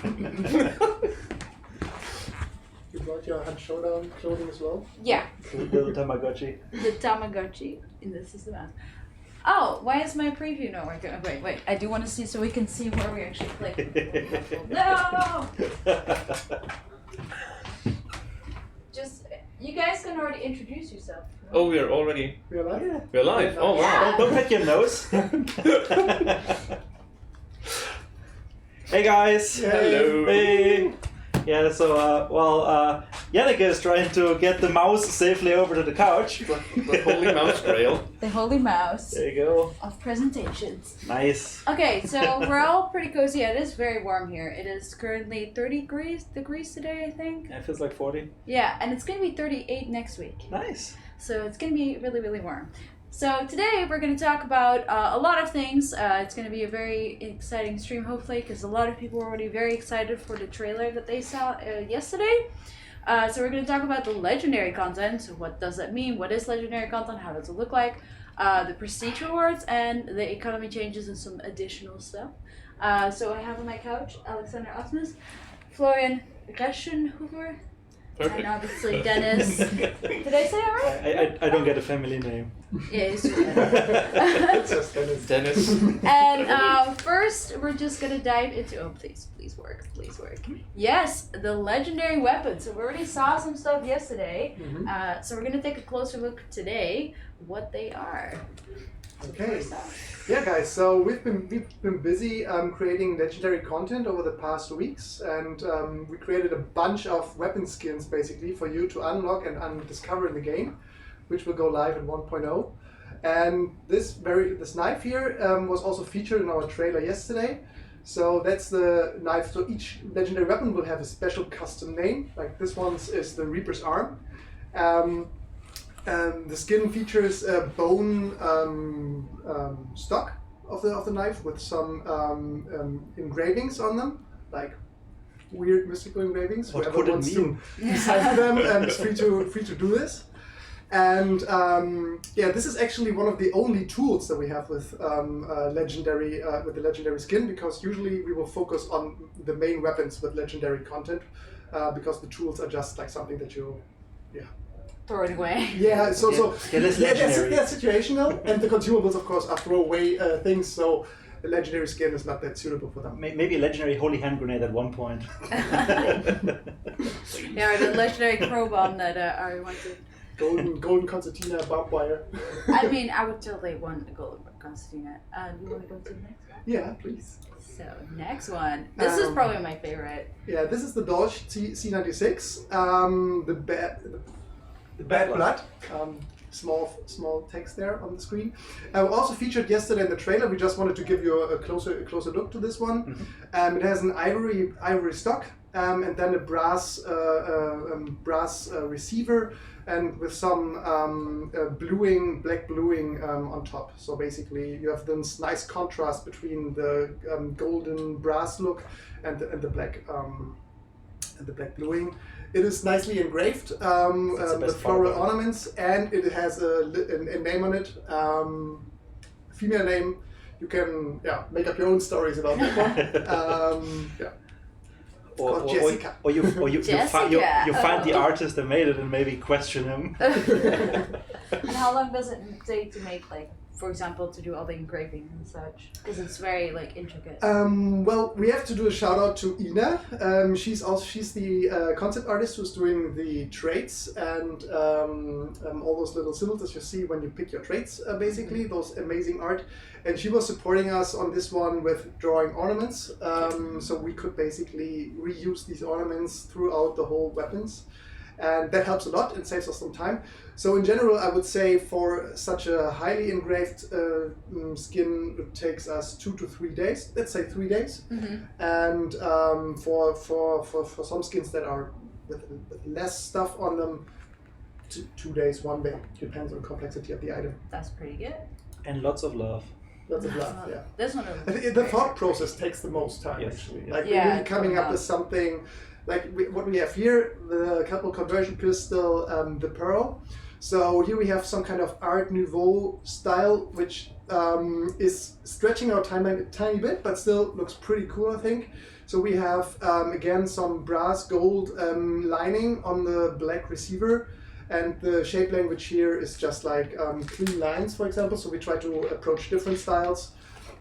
You brought your Showdown clothing as well? Yeah. The Tamagotchi. The Tamagotchi. And this is the mouse. Oh, why is my preview not working? Oh, wait. I do want to see so we can see where we actually click. No! Just, you guys can already introduce yourself. Oh, we are already. We're live? Yeah. We're live. Oh, wow. Yeah. Don't hit your nose. Hey guys. Hello. Hey. Yeah, so, Yannick is trying to get the mouse safely over to the couch. The holy mouse grail. The holy mouse There you go. of presentations. Nice. Okay, so we're all pretty cozy. It is very warm here. It is currently 30 degrees today, I think. Yeah, it feels like 40. Yeah, and it's going to be 38 next week. Nice. So it's going to be really, really warm. So today we're going to talk about a lot of things. It's going to be a very exciting stream, hopefully, because a lot of people were already very excited for the trailer that they saw yesterday. So we're going to talk about the legendary content. So what does that mean? What is legendary content? How does it look like? The prestige rewards and the economy changes and some additional stuff. So I have on my couch Alexander Asmus, Florian Reschenhofer, Perfect. and obviously Dennis. Did I say that right? I don't get a family name. Yeah, it's just It's just Dennis. Dennis. And first, we're just gonna dive into. Oh, please work. Yes, the legendary weapons. So we already saw some stuff yesterday. So we're gonna take a closer look today what they are. Okay. Yeah, guys. So we've been busy creating legendary content over the past weeks, and we created a bunch of weapon skins basically for you to unlock and discover in the game, which will go live in 1.0. And this knife here was also featured in our trailer yesterday. So that's the knife. So each legendary weapon will have a special custom name. Like this one's is the Reaper's Arm. The skin features a bone stock of the knife with some engravings on them, like weird mystical engravings. What Whoever could it wants mean? to decipher them is free to do this. And this is actually one of the only tools that we have with the legendary skin, because usually we will focus on the main weapons with legendary content, because the tools are just like something that you, Throw it away. yeah. So that's legendary. they're situational, and the consumables, of course, are throwaway things. So the legendary skin is not that suitable for them. Maybe a legendary holy hand grenade at one point. Yeah, or the legendary crow bomb that Ari wanted. Golden concertina barbed wire. I mean, I would totally want a golden concertina. Do you want to go to the next one? Yeah, please. So, next one. This is probably my favorite. Yeah, this is the Dolch C96. The bad blood. Small text there on the screen. Also featured yesterday in the trailer. We just wanted to give you a closer look to this one. It has an ivory stock, and then a brass receiver, and with some black bluing on top. So basically, you have this nice contrast between the golden brass look and the black bluing. It is nicely engraved with floral ornaments, and it has a name on it, female name. You can make up your own stories about that one. Or Jessica. Or you Jessica. you find the artist that made it and maybe question him. And how long does it take to make, like, for example, to do all the engraving and such? Because it's very intricate. Well, we have to do a shout out to Ina. She's the concept artist who's doing the traits and all those little symbols that you see when you pick your traits, basically, those amazing art. And she was supporting us on this one with drawing ornaments, so we could basically reuse these ornaments throughout the whole weapons. And that helps a lot and saves us some time. So in general, I would say for such a highly engraved skin, it takes us 2 to 3 days. Let's say 3 days. And for some skins that are with less stuff on them, 2 days, 1 day. Depends on complexity of the item. That's pretty good. And lots of love. Lots of love, yeah. This one. I think the thought process takes the most time, Yes. actually. Yeah. Like Yeah, really coming up with something. Like what we have here, the couple conversion pistol, the Pearl. So here we have some kind of Art Nouveau style, which is stretching our timeline a tiny bit, but still looks pretty cool, I think. So we have again some brass gold lining on the black receiver, and the shape language here is just like clean lines, for example. So we try to approach different styles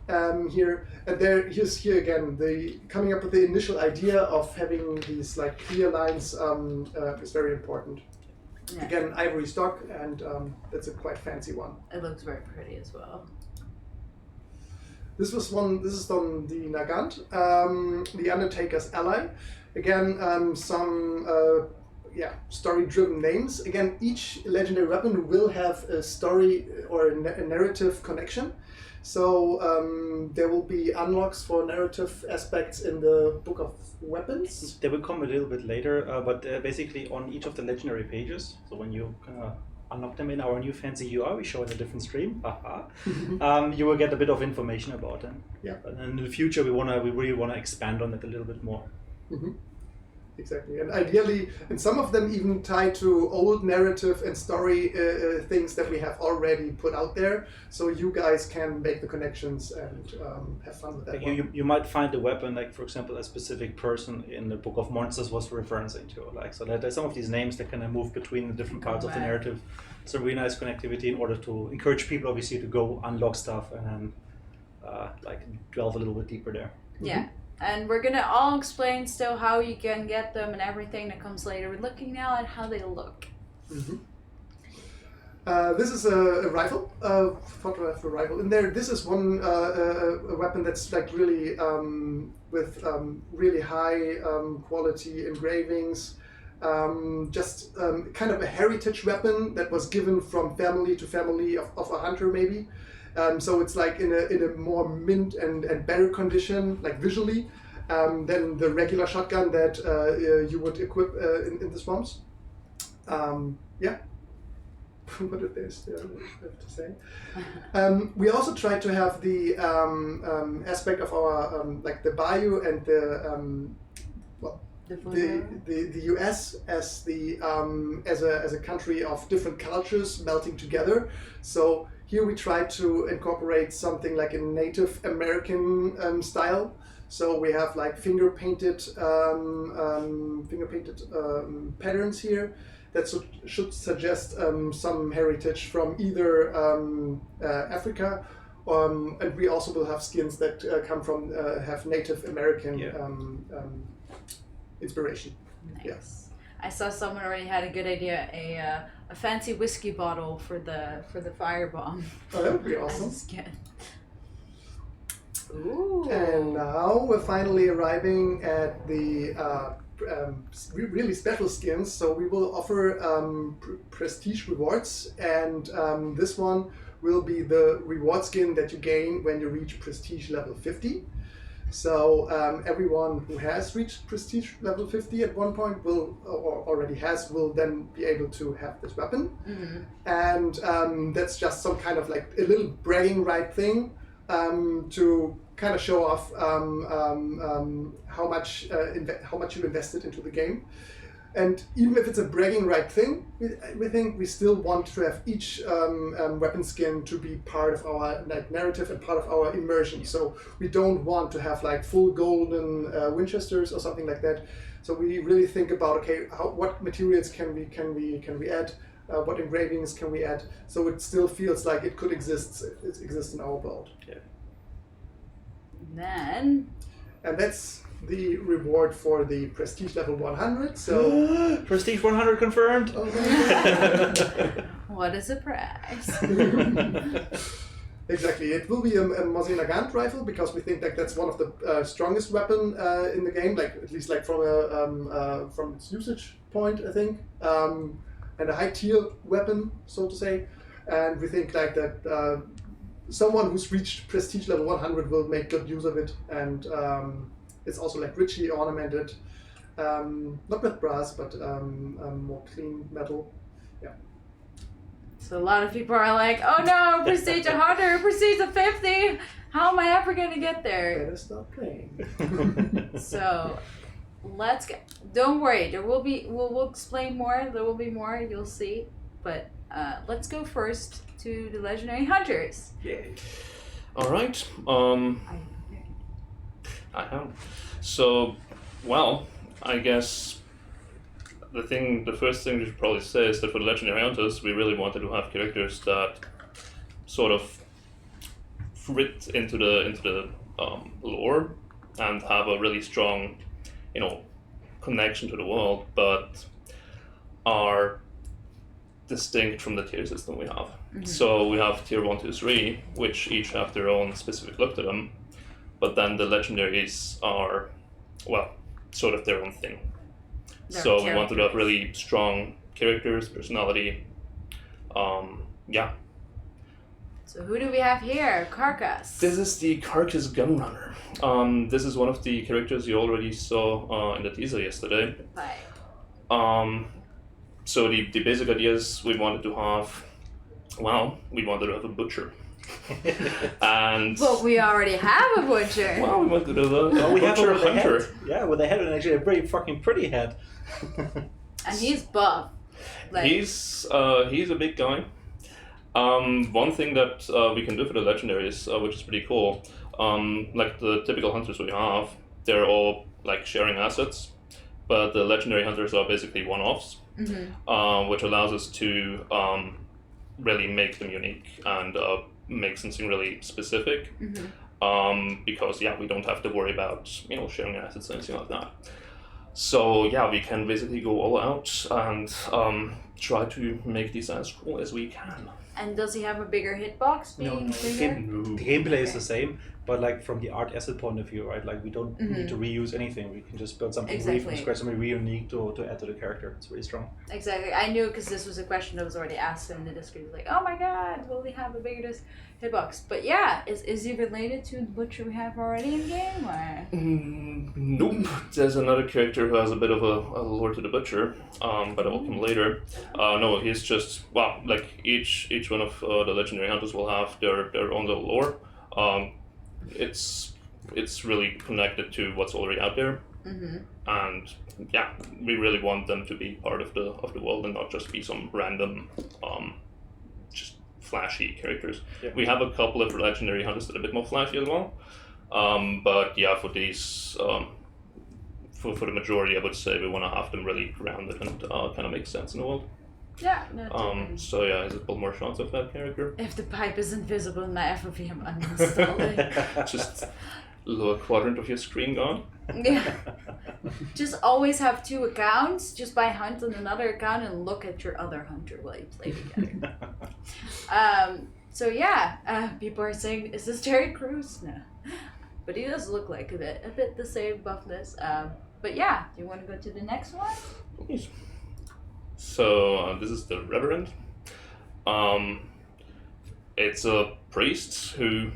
here. And here's here again the coming up with the initial idea of having these like clear lines is very important. Yeah. Again, ivory stock, and that's a quite fancy one. It looks very pretty as well. This is on the Nagant, the Undertaker's ally. Again, some story-driven names. Again, each legendary weapon will have a story or a narrative connection. So there will be unlocks for narrative aspects in the Book of Weapons. They will come a little bit later, but basically on each of the legendary pages. So when you unlock them in our new fancy UI, we show in a different stream. You will get a bit of information about them. Yeah. And in the future, we really wanna expand on it a little bit more. Mm-hmm. Exactly, and ideally, and some of them even tie to old narrative and story things that we have already put out there, so you guys can make the connections and have fun with that. You might find a weapon, like for example, a specific person in the Book of Monsters was referencing to, like, so that there's some of these names that kind of move between the different parts of the narrative. So really nice connectivity in order to encourage people, obviously, to go unlock stuff and then delve a little bit deeper there. Yeah. And we're gonna all explain still how you can get them and everything that comes later. We're looking now at how they look. Mm-hmm. This is a rifle, photograph rifle. In there, this is one a weapon that's like really with really high quality engravings. Just kind of a heritage weapon that was given from family to family of a hunter, maybe. So it's like in a more mint and better condition, like visually, than the regular shotgun that you would equip in the swamps. Yeah. What did they have to say? We also tried to have the aspect of our like the bayou and the US as the as a country of different cultures melting together. So here we try to incorporate something like a Native American style. So we have like finger painted patterns here that should suggest some heritage from either Africa, and we also will have skins that come from have Native American inspiration. Nice. Yes. I saw someone already had a good idea, a fancy whiskey bottle for the firebomb. Oh, that would be awesome. As a skin. Ooh. And now we're finally arriving at the really special skins. So we will offer prestige rewards, and this one will be the reward skin that you gain when you reach prestige level 50. So everyone who has reached prestige level 50 at one point will, or already has, will then be able to have this weapon. Mm-hmm. And that's just some kind of like a little bragging right thing to kind of show off how much you invested into the game. And even if it's a bragging right thing, we think we still want to have each weapon skin to be part of our like narrative and part of our immersion. So we don't want to have like full golden Winchesters or something like that. So we really think about, okay, what materials can we add, what engravings can we add, so it still feels like it could exist in our world. Yeah. Then. And that's the reward for the prestige level 100. So prestige 100 confirmed. Oh my God. What a surprise! Exactly, it will be a Mosin Nagant rifle because we think that that's one of the strongest weapon in the game, like at least like from its usage point, I think, and a high tier weapon, so to say. And we think like that someone who's reached prestige level 100 will make good use of it, and it's also like richly ornamented, not with brass, but more clean metal. Yeah. So a lot of people are like, oh no, prestige 100, prestige 50. How am I ever going to get there? Better stop playing. So let's get, don't worry, there will be, we'll explain more, there will be more, you'll see. But let's go first to the Legendary Hunters. Yay. All right. I am. So, well, I guess the first thing we should probably say is that for the Legendary Hunters, we really wanted to have characters that sort of fit into the lore and have a really strong, connection to the world, but are distinct from the tier system we have. Mm-hmm. So we have tier 1, 2, 3, which each have their own specific look to them, but then the legendaries are, well, sort of their own thing. They're So we wanted to have characters. really strong characters, personality. Yeah. So who do we have here? Carcass. This is the Carcass Gunrunner. This is one of the characters you already saw in the teaser yesterday. Bye. So the basic idea is we wanted to have a butcher. And But we already have a butcher. well, we wanted to have a Well, we have butcher one with a hunter. head. Yeah, with a head and actually a very fucking pretty head. And he's buff. Like, He's a big guy. One thing that we can do for the legendaries, which is pretty cool, like the typical hunters we have, they're all like sharing assets, but the legendary hunters are basically one-offs, which allows us to really make them unique and make something really specific. Because we don't have to worry about sharing assets or anything like that. So we can basically go all out and try to make these as cool as we can. and does he have a bigger hitbox? No, Being no. bigger? The gameplay is the same, but like from the art asset point of view, right? Like we don't need to reuse anything. We can just build something really from Exactly. scratch, something really unique to add to the character. It's really strong. Exactly. I knew because this was a question that was already asked in the Discord. Like, oh my god, will he have a bigger hitbox? But yeah, is he related to the butcher we have already in game? Or? Nope. There's another character who has a bit of a lore to the butcher, but I will come later. No, he's just like each one of the legendary hunters will have their own little lore. It's really connected to what's already out there, and we really want them to be part of the world and not just be some random, just flashy characters. Yeah. We have a couple of legendary hunters that are a bit more flashy as well, but for these, for the majority, I would say we want to have them really grounded and kind of make sense in the world. Yeah, no, totally. So here's a couple more shots of that character. If the pipe isn't visible in my FOV, I'm uninstalling. Just lower quadrant of your screen gone. Yeah. Just always have two accounts. Just buy Hunt on another account and look at your other hunter while you play together. So people are saying, is this Terry Crews? No. But he does look like a bit the same buffness. But yeah, do you want to go to the next one? Yes. So this is the Reverend. It's a priest who,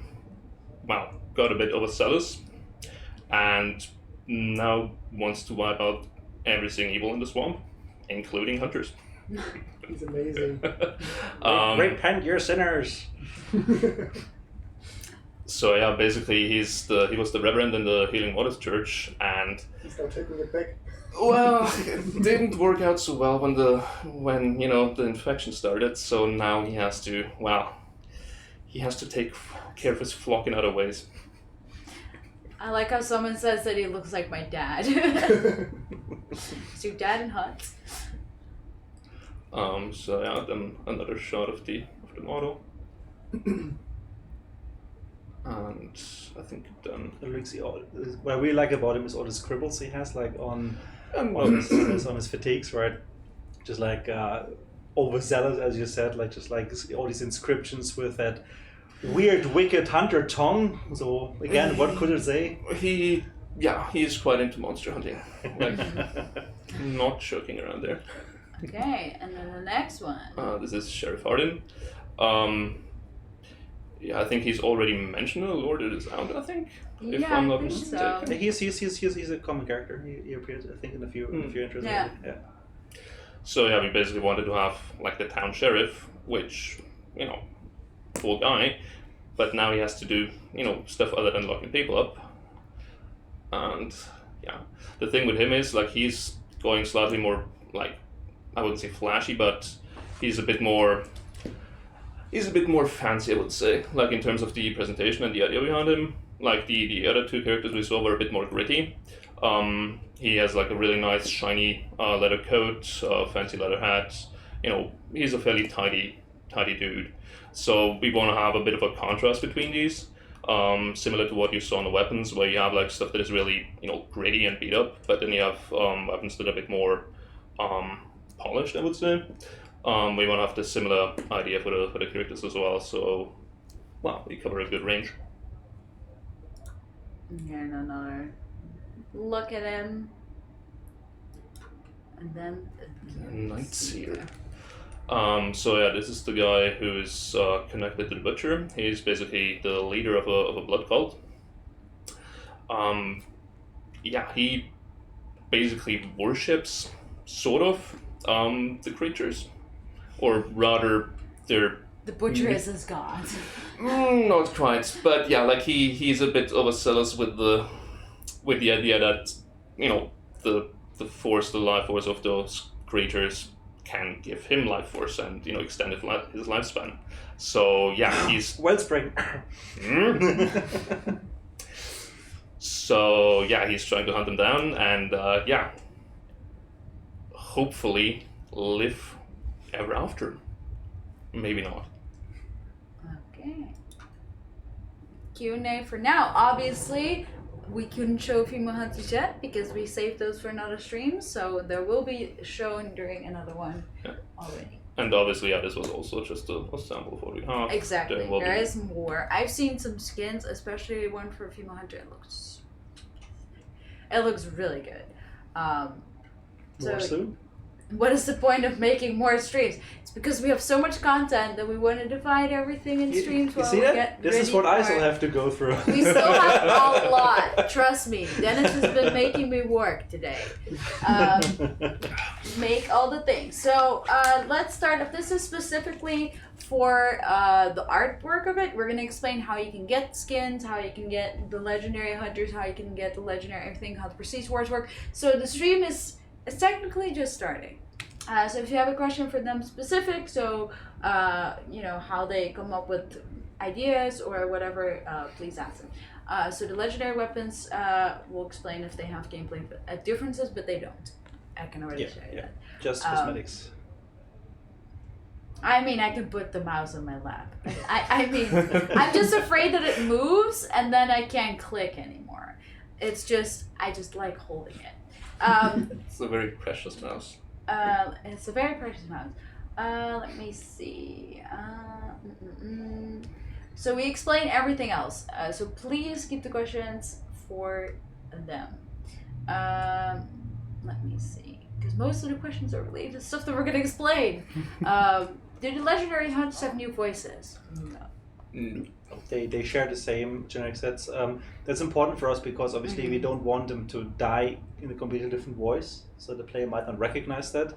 got a bit overzealous and now wants to wipe out everything evil in the swamp, including hunters. He's amazing. Repent, your sinners. So basically he was the Reverend in the Healing Waters Church, and He's now taking it back. well, it didn't work out so well when the infection started. So now he has to take care of his flock in other ways. I like how someone says that he looks like my dad. Is your dad in Hunt? Then another shot of the model. And I think then What I really like about him is all the scribbles he has, like on his fatigues, right? Just like overzealous, as you said, like just like all these inscriptions with that weird, wicked hunter tongue. So again, what could it say? he is quite into monster hunting, like not joking around there. Okay, and then the next one. This is Sheriff Hardin. I think he's already mentioned the Lord it is out, I think. If Yeah, I'm I not think so. mistaken. He's a common character. He appears, I think, in a few intros. Yeah. Yeah. So we basically wanted to have like the town sheriff, which, cool guy, but now he has to do, stuff other than locking people up. And the thing with him is like he's going slightly more like, I wouldn't say flashy, but he's a bit more fancy, I would say, like in terms of the presentation and the idea behind him. Like the other two characters we saw were a bit more gritty. He has like a really nice shiny leather coat, fancy leather hat. He's a fairly tidy dude. So we want to have a bit of a contrast between these, similar to what you saw in the weapons, where you have like stuff that is really gritty and beat up, but then you have weapons that are a bit more polished, I would say. We want to have the similar idea for the characters as well. So, we cover a good range. Here's another look at him, and then Night Seer. This is the guy who is connected to the Butcher. He's basically the leader of a blood cult. He basically worships, sort of, the creatures. Or rather, they're... The Butcher is his god. Not quite, but he's a bit overzealous with the idea that, the force, the life force of those creatures can give him life force and extend his lifespan. So he's Wellspring. So he's trying to hunt them down and hopefully live ever after. Maybe not. Okay. Q&A for now. Obviously, we couldn't show female hunters yet because we saved those for another stream, so there will be shown during another one already. And obviously, this was also just a sample of what we have. Exactly. There is more. I've seen some skins, especially one for a female hunter. It looks really good. More soon? What is the point of making more streams? It's because we have so much content that we want to divide everything in streams. You see that? This is what I still have to go through. We still have a lot. Trust me. Dennis has been making me work today. Make all the things. So let's start. If this is specifically for the artwork of it, we're going to explain how you can get skins, how you can get the legendary hunters, how you can get the legendary everything, how the prestige wars work. So the stream is technically just starting. So if you have a question for them specific, how they come up with ideas or whatever, please ask them. So the legendary weapons, we'll explain if they have gameplay differences, but they don't. I can already show you that. Just cosmetics. I mean, I can put the mouse on my lap. I mean, I'm just afraid that it moves and then I can't click anymore. It's just, I just like holding it. It's a very precious mouse. It's a very precious mouse. Let me see. So we explain everything else. So please keep the questions for them. Let me see. Because most of the questions are related to stuff that we're going to explain. Do the legendary hunters have new voices? No. They share the same generic sets. That's important for us because obviously we don't want them to die in a completely different voice, so the player might not recognize that.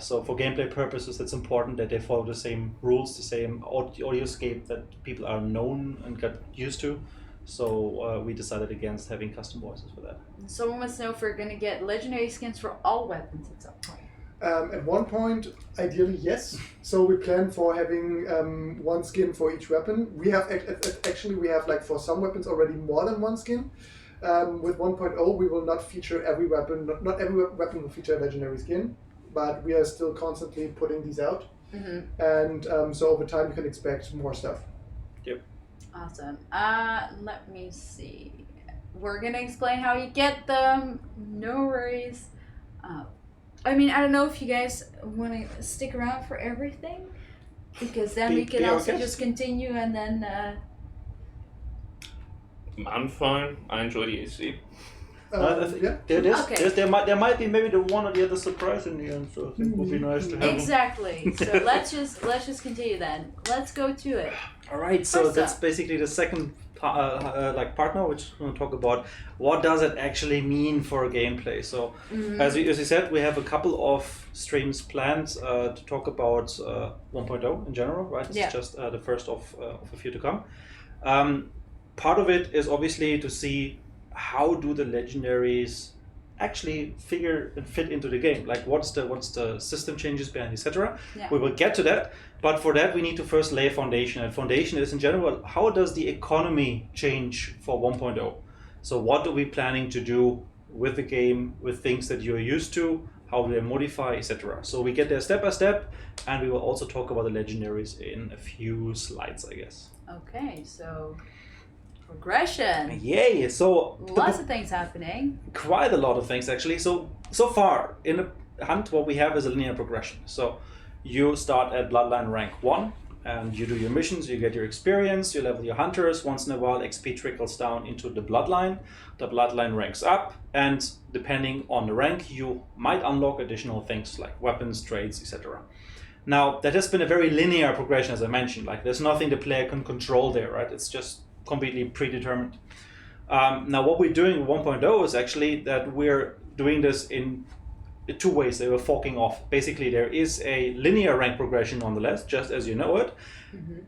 So for gameplay purposes, it's important that they follow the same rules, the same audioscape that people are known and got used to. So we decided against having custom voices for that. Someone wants to know if we're going to get legendary skins for all weapons at some point. At one point, ideally, yes. So we plan for having one skin for each weapon. We have we have like for some weapons already more than one skin. With 1.0, we will not feature every weapon. Not every weapon will feature a legendary skin, but we are still constantly putting these out. And so over time, you can expect more stuff. Yep. Awesome. Let me see. We're gonna explain how you get them. No worries. I mean, I don't know if you guys want to stick around for everything, because then we can also just continue and then. I'm fine. I enjoy the AC. There might be maybe the one or the other surprise in the end, so I think it would be nice to have. Exactly. So let's just continue then. Let's go to it. All right. So that's basically the second partner, which we're going to talk about. What does it actually mean for gameplay? So as you said, we have a couple of streams planned to talk about 1.0 in general, right? It's just the first of a few to come. Part of it is obviously to see how do the legendaries actually figure and fit into the game. Like what's the system changes behind, etc. Yeah. We will get to that, but for that we need to first lay a foundation. And foundation is in general, how does the economy change for 1.0? So what are we planning to do with the game, with things that you're used to? How do they modify, etc. So we get there step by step, and we will also talk about the legendaries in a few slides, I guess. Okay, so progression. Yay! So Lots of things happening. quite a lot of things actually. So far in the hunt, what we have is a linear progression. So you start at Bloodline rank 1, and you do your missions, you get your experience, you level your hunters. Once in a while, XP trickles down into the Bloodline. The Bloodline ranks up, and depending on the rank, you might unlock additional things like weapons, traits, etc. Now, that has been a very linear progression, as I mentioned. Like, there's nothing the player can control there, right? It's just completely predetermined. Now, what we're doing with 1.0 is actually that we're doing this in two ways. They were forking off. Basically, there is a linear rank progression nonetheless, just as you know it,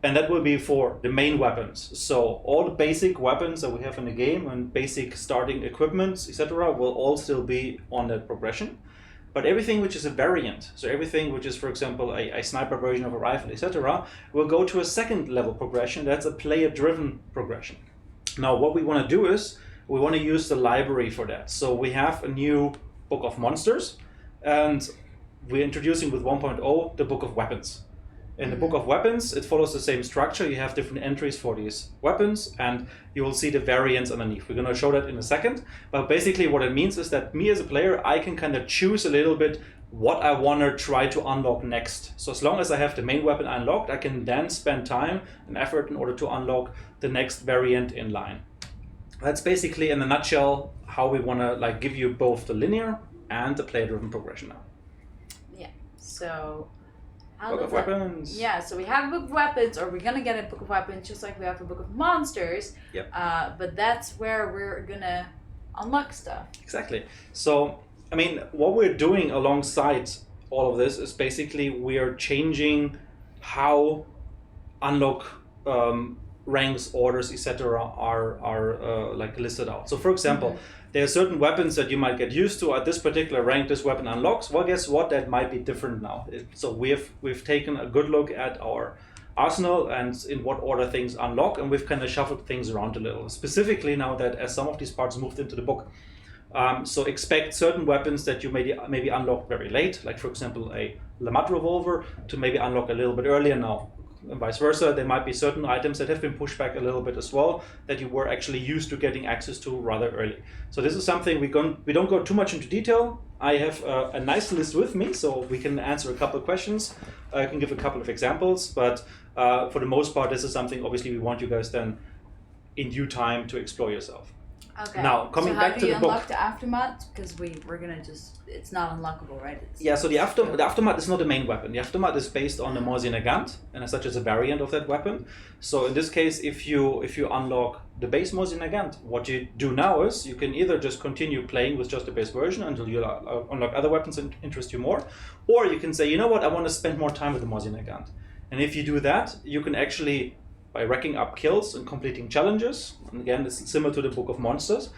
and that will be for the main weapons. So all the basic weapons that we have in the game and basic starting equipments, etc., will all still be on that progression. But everything which is a variant, so everything which is, for example, a sniper version of a rifle, etc., will go to a second level progression. That's a player-driven progression. Now, what we want to do is we want to use the library for that. So we have a new Book of Monsters, and we're introducing with 1.0 the Book of Weapons. In the Book of Weapons, it follows the same structure. You have different entries for these weapons, and you will see the variants underneath. We're going to show that in a second. But basically what it means is that me as a player, I can kind of choose a little bit what I want to try to unlock next. So as long as I have the main weapon unlocked, I can then spend time and effort in order to unlock the next variant in line. That's basically, in a nutshell, how we want to give you both the linear and the player-driven progression now. Yeah. So Book of Weapons. Yeah, so we have a Book of Weapons, or we're gonna get a Book of Weapons just like we have a Book of Monsters. Yep. But that's where we're gonna unlock stuff. Exactly. So, I mean, what we're doing alongside all of this is basically we're changing how unlock ranks, orders, etc. are listed out. So, for example, there are certain weapons that you might get used to. At this particular rank, this weapon unlocks. Well, guess what? That might be different now. So we've taken a good look at our arsenal and in what order things unlock, and we've kind of shuffled things around a little. Specifically now that as some of these parts moved into the book, so expect certain weapons that you maybe unlock very late, like for example a Lamat revolver, to maybe unlock a little bit earlier now. And vice versa, there might be certain items that have been pushed back a little bit as well that you were actually used to getting access to rather early. So this is something we don't go too much into detail. I have a nice list with me, so we can answer a couple of questions. I can give a couple of examples, but for the most part, this is something obviously we want you guys then in due time to explore yourself. Okay. Now, coming back to the book. So how do you unlock the Aftermath? Because we're gonna it's not unlockable, right? So the Aftermath is not the main weapon. The Aftermath is based on the Morzine Gant, and as such is a variant of that weapon. So in this case, if you unlock the base Morzine Gant, what you do now is you can either just continue playing with just the base version until you unlock other weapons that interest you more, or you can say, you know what, I want to spend more time with the Morzine Gant. And if you do that, you can actually, by racking up kills and completing challenges, and again, it's similar to the Book of Monsters,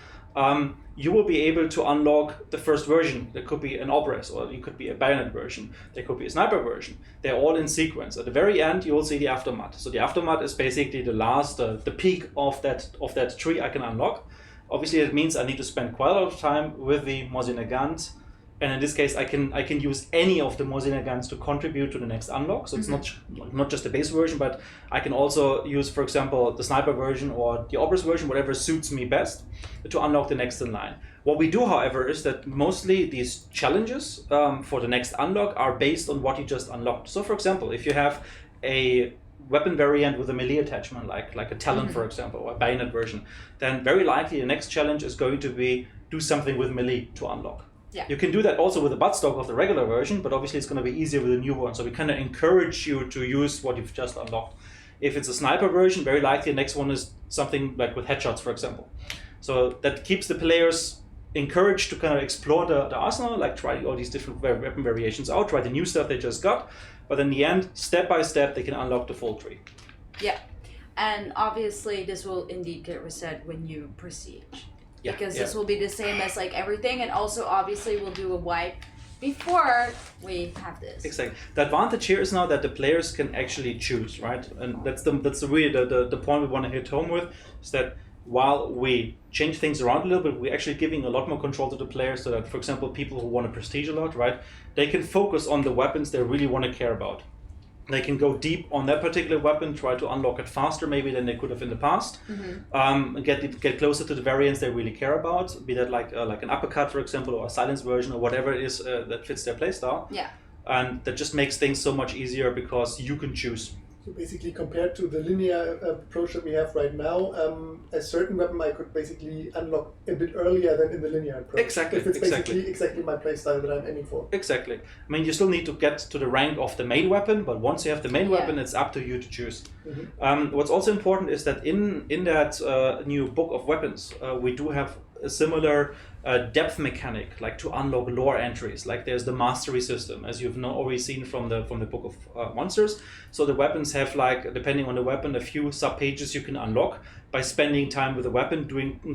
you will be able to unlock the first version. There could be an Obris, or it could be a Bayonet version. There could be a Sniper version. They're all in sequence. At the very end, you will see the Aftermath. So the Aftermath is basically the last, the peak of that tree I can unlock. Obviously, it means I need to spend quite a lot of time with the Morzine Gant. And in this case, I can use any of the Morzine Gants to contribute to the next unlock. So it's not just the base version, but I can also use, for example, the Sniper version or the Obris version, whatever suits me best, to unlock the next in line. What we do, however, is that mostly these challenges for the next unlock are based on what you just unlocked. So, for example, if you have a weapon variant with a melee attachment, like a Talon, for example, or a Bayonet version, then very likely the next challenge is going to be do something with melee to unlock. Yeah. You can do that also with the buttstock of the regular version, but obviously it's going to be easier with the new one. So we kind of encourage you to use what you've just unlocked. If it's a sniper version, very likely the next one is something like with headshots, for example. So that keeps the players encouraged to kind of explore the arsenal, like try all these different weapon variations out, try the new stuff they just got. But in the end, step by step, they can unlock the full tree. Yeah. And obviously this will indeed get reset when you proceed. because this will be the same as like everything, and also obviously we'll do a wipe before we have this. Exactly. The advantage here is now that the players can actually choose, right? And that's the really the point we want to hit home with, is that while we change things around a little bit, we're actually giving a lot more control to the players, so that, for example, people who want to prestige a lot, right, they can focus on the weapons they really want to care about. They can go deep on that particular weapon, try to unlock it faster maybe than they could have in the past, get closer to the variants they really care about, be that like an uppercut, for example, or a silence version, or whatever it is that fits their playstyle. Yeah. And that just makes things so much easier because you can choose. So basically, compared to the linear approach that we have right now, a certain weapon I could basically unlock a bit earlier than in the linear approach. Exactly. If it's basically exactly my playstyle that I'm aiming for. Exactly. I mean, you still need to get to the rank of the main weapon, but once you have the main weapon, it's up to you to choose. What's also important is that in that new book of weapons, we do have a similar depth mechanic, like to unlock lore entries. Like there's the mastery system, as you've already seen from the book of monsters. So the weapons have, like, depending on the weapon, a few sub pages you can unlock by spending time with the weapon,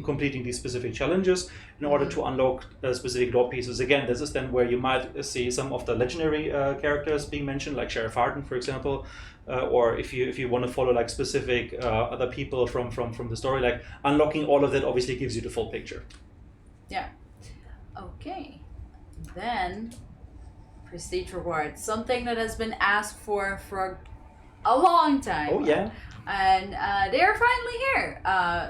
completing these specific challenges in order to unlock specific lore pieces. Again, this is then where you might see some of the legendary characters being mentioned, like Sheriff Hardin, for example. Or if you want to follow like specific other people from the story, like unlocking all of that obviously gives you the full picture. Yeah. Okay. Then prestige rewards, something that has been asked for a long time. Oh yeah. And they're finally here.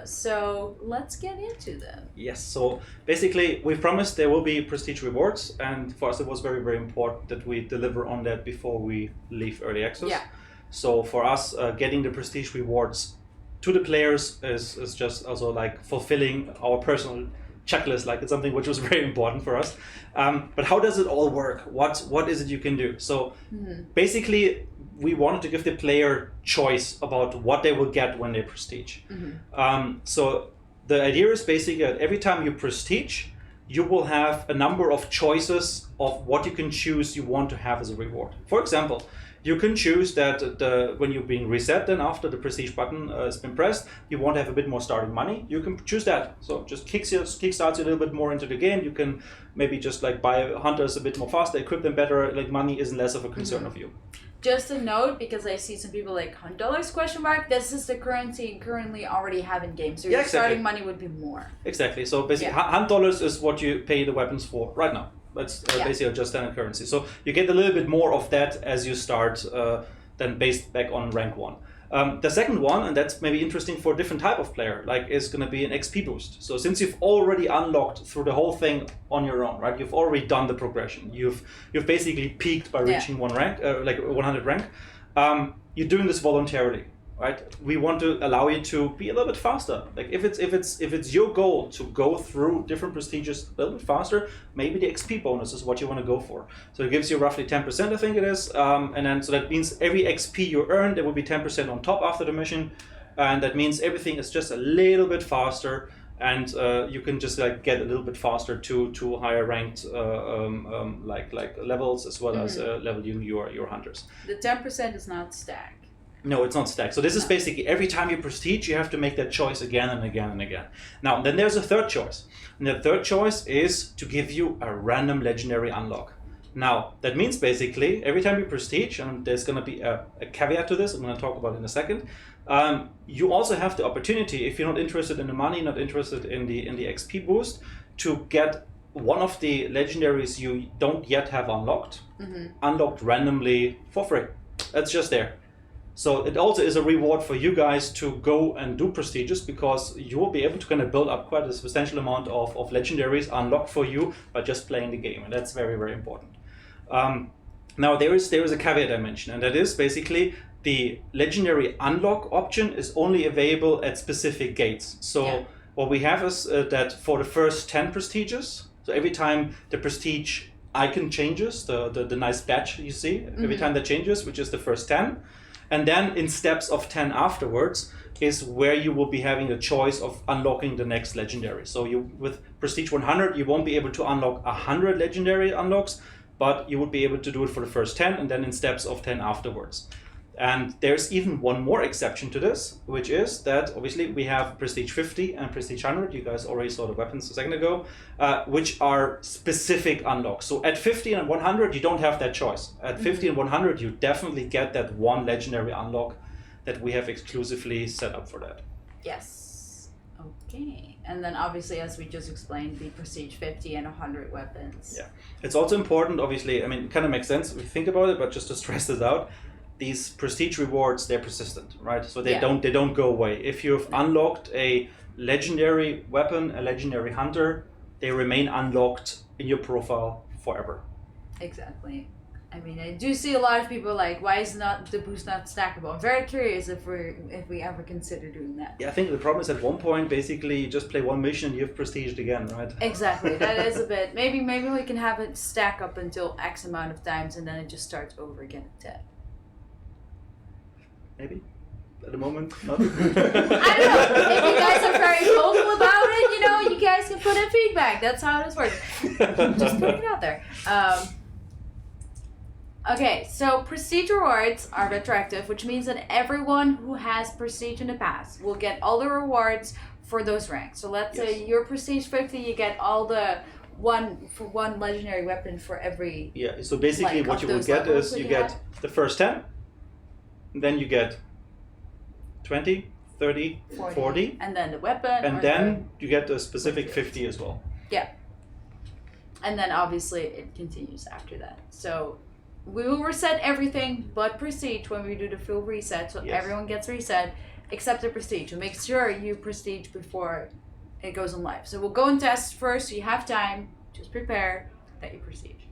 So let's get into them. Yes. So basically, we promised there will be prestige rewards, and for us it was very, very important that we deliver on that before we leave early access. Yeah. So for us, getting the prestige rewards to the players is just also like fulfilling our personal checklist. Like, it's something which was very important for us. But how does it all work? What is it you can do? So basically, we wanted to give the player choice about what they will get when they prestige. So the idea is basically that every time you prestige, you will have a number of choices of what you can choose you want to have as a reward. For example, you can choose that when you're being reset, then after the prestige button has been pressed, you want to have a bit more starting money. You can choose that. So just kickstarts you a little bit more into the game. You can maybe just like buy hunters a bit more faster, equip them better. Like, money isn't less of a concern of you. Just a note, because I see some people like $100 ? This is the currency you currently already have in game, so your starting money would be more. Exactly. So basically, $100 is what you pay the weapons for right now. That's basically just standard currency. So you get a little bit more of that as you start, then based back on rank 1. The second one, and that's maybe interesting for a different type of player, like, is going to be an XP boost. So since you've already unlocked through the whole thing on your own, right? You've already done the progression. You've basically peaked by reaching 100 rank. You're doing this voluntarily. Right? We want to allow you to be a little bit faster. Like, if it's your goal to go through different prestiges a little bit faster, maybe the XP bonus is what you want to go for. So it gives you roughly 10%, I think it is, and then so that means every XP you earn, there will be 10% on top after the mission, and that means everything is just a little bit faster, and you can just like get a little bit faster to higher ranked like levels, as well as leveling your hunters. The 10% is not stacked. No, it's not stacked. So this is basically every time you prestige, you have to make that choice again and again and again. Now, then there's a third choice. And the third choice is to give you a random legendary unlock. Now, that means basically every time you prestige, and there's going to be a caveat to this, I'm going to talk about it in a second, you also have the opportunity, if you're not interested in the money, not interested in the XP boost, to get one of the legendaries you don't yet have unlocked, unlocked randomly for free. That's just there. So it also is a reward for you guys to go and do prestiges, because you will be able to kind of build up quite a substantial amount of legendaries unlocked for you by just playing the game, and that's very, very important. Now there is a caveat I mentioned, and that is basically the legendary unlock option is only available at specific gates. So what we have is that for the first 10 prestiges, so every time the prestige icon changes, the nice badge you see, every time that changes, which is the first 10, and then in steps of 10 afterwards is where you will be having the choice of unlocking the next legendary. So you, with Prestige 100, you won't be able to unlock 100 legendary unlocks, but you would be able to do it for the first 10, and then in steps of 10 afterwards. And there's even one more exception to this, which is that obviously we have Prestige 50 and Prestige 100. You guys already saw the weapons a second ago, which are specific unlocks. So at 50 and 100, you don't have that choice. At 50 and 100, you definitely get that one legendary unlock that we have exclusively set up for that. Yes. Okay. And then obviously, as we just explained, the Prestige 50 and 100 weapons. Yeah. It's also important, obviously, I mean, it kind of makes sense if you think about it, but just to stress this out, these prestige rewards, they're persistent, right? So they don't go away. If you've unlocked a legendary weapon, a legendary hunter, they remain unlocked in your profile forever. Exactly. I mean, I do see a lot of people like, why is the boost not stackable? I'm very curious if we ever consider doing that. Yeah, I think the problem is at one point, basically, you just play one mission and you've prestiged again, right? Exactly. That is a bit. Maybe we can have it stack up until X amount of times and then it just starts over again at 10. Maybe. At the moment, not. I don't know. If you guys are very vocal about it, you guys can put in feedback. That's how this works. Just putting it out there. Okay, so prestige rewards are retroactive, which means that everyone who has prestige in the past will get all the rewards for those ranks. So let's say you're prestige 50, you get all the one legendary weapon for every. Yeah. So basically, what you will get is you get the first 10. Then you get 20, 30, 40. And then the weapon. And then you get a specific 50 as well. Yeah. And then obviously it continues after that. So we will reset everything but prestige when we do the full reset. So everyone gets reset except the prestige. So make sure you prestige before it goes on live. So we'll go and test first. So you have time. Just prepare that you prestige.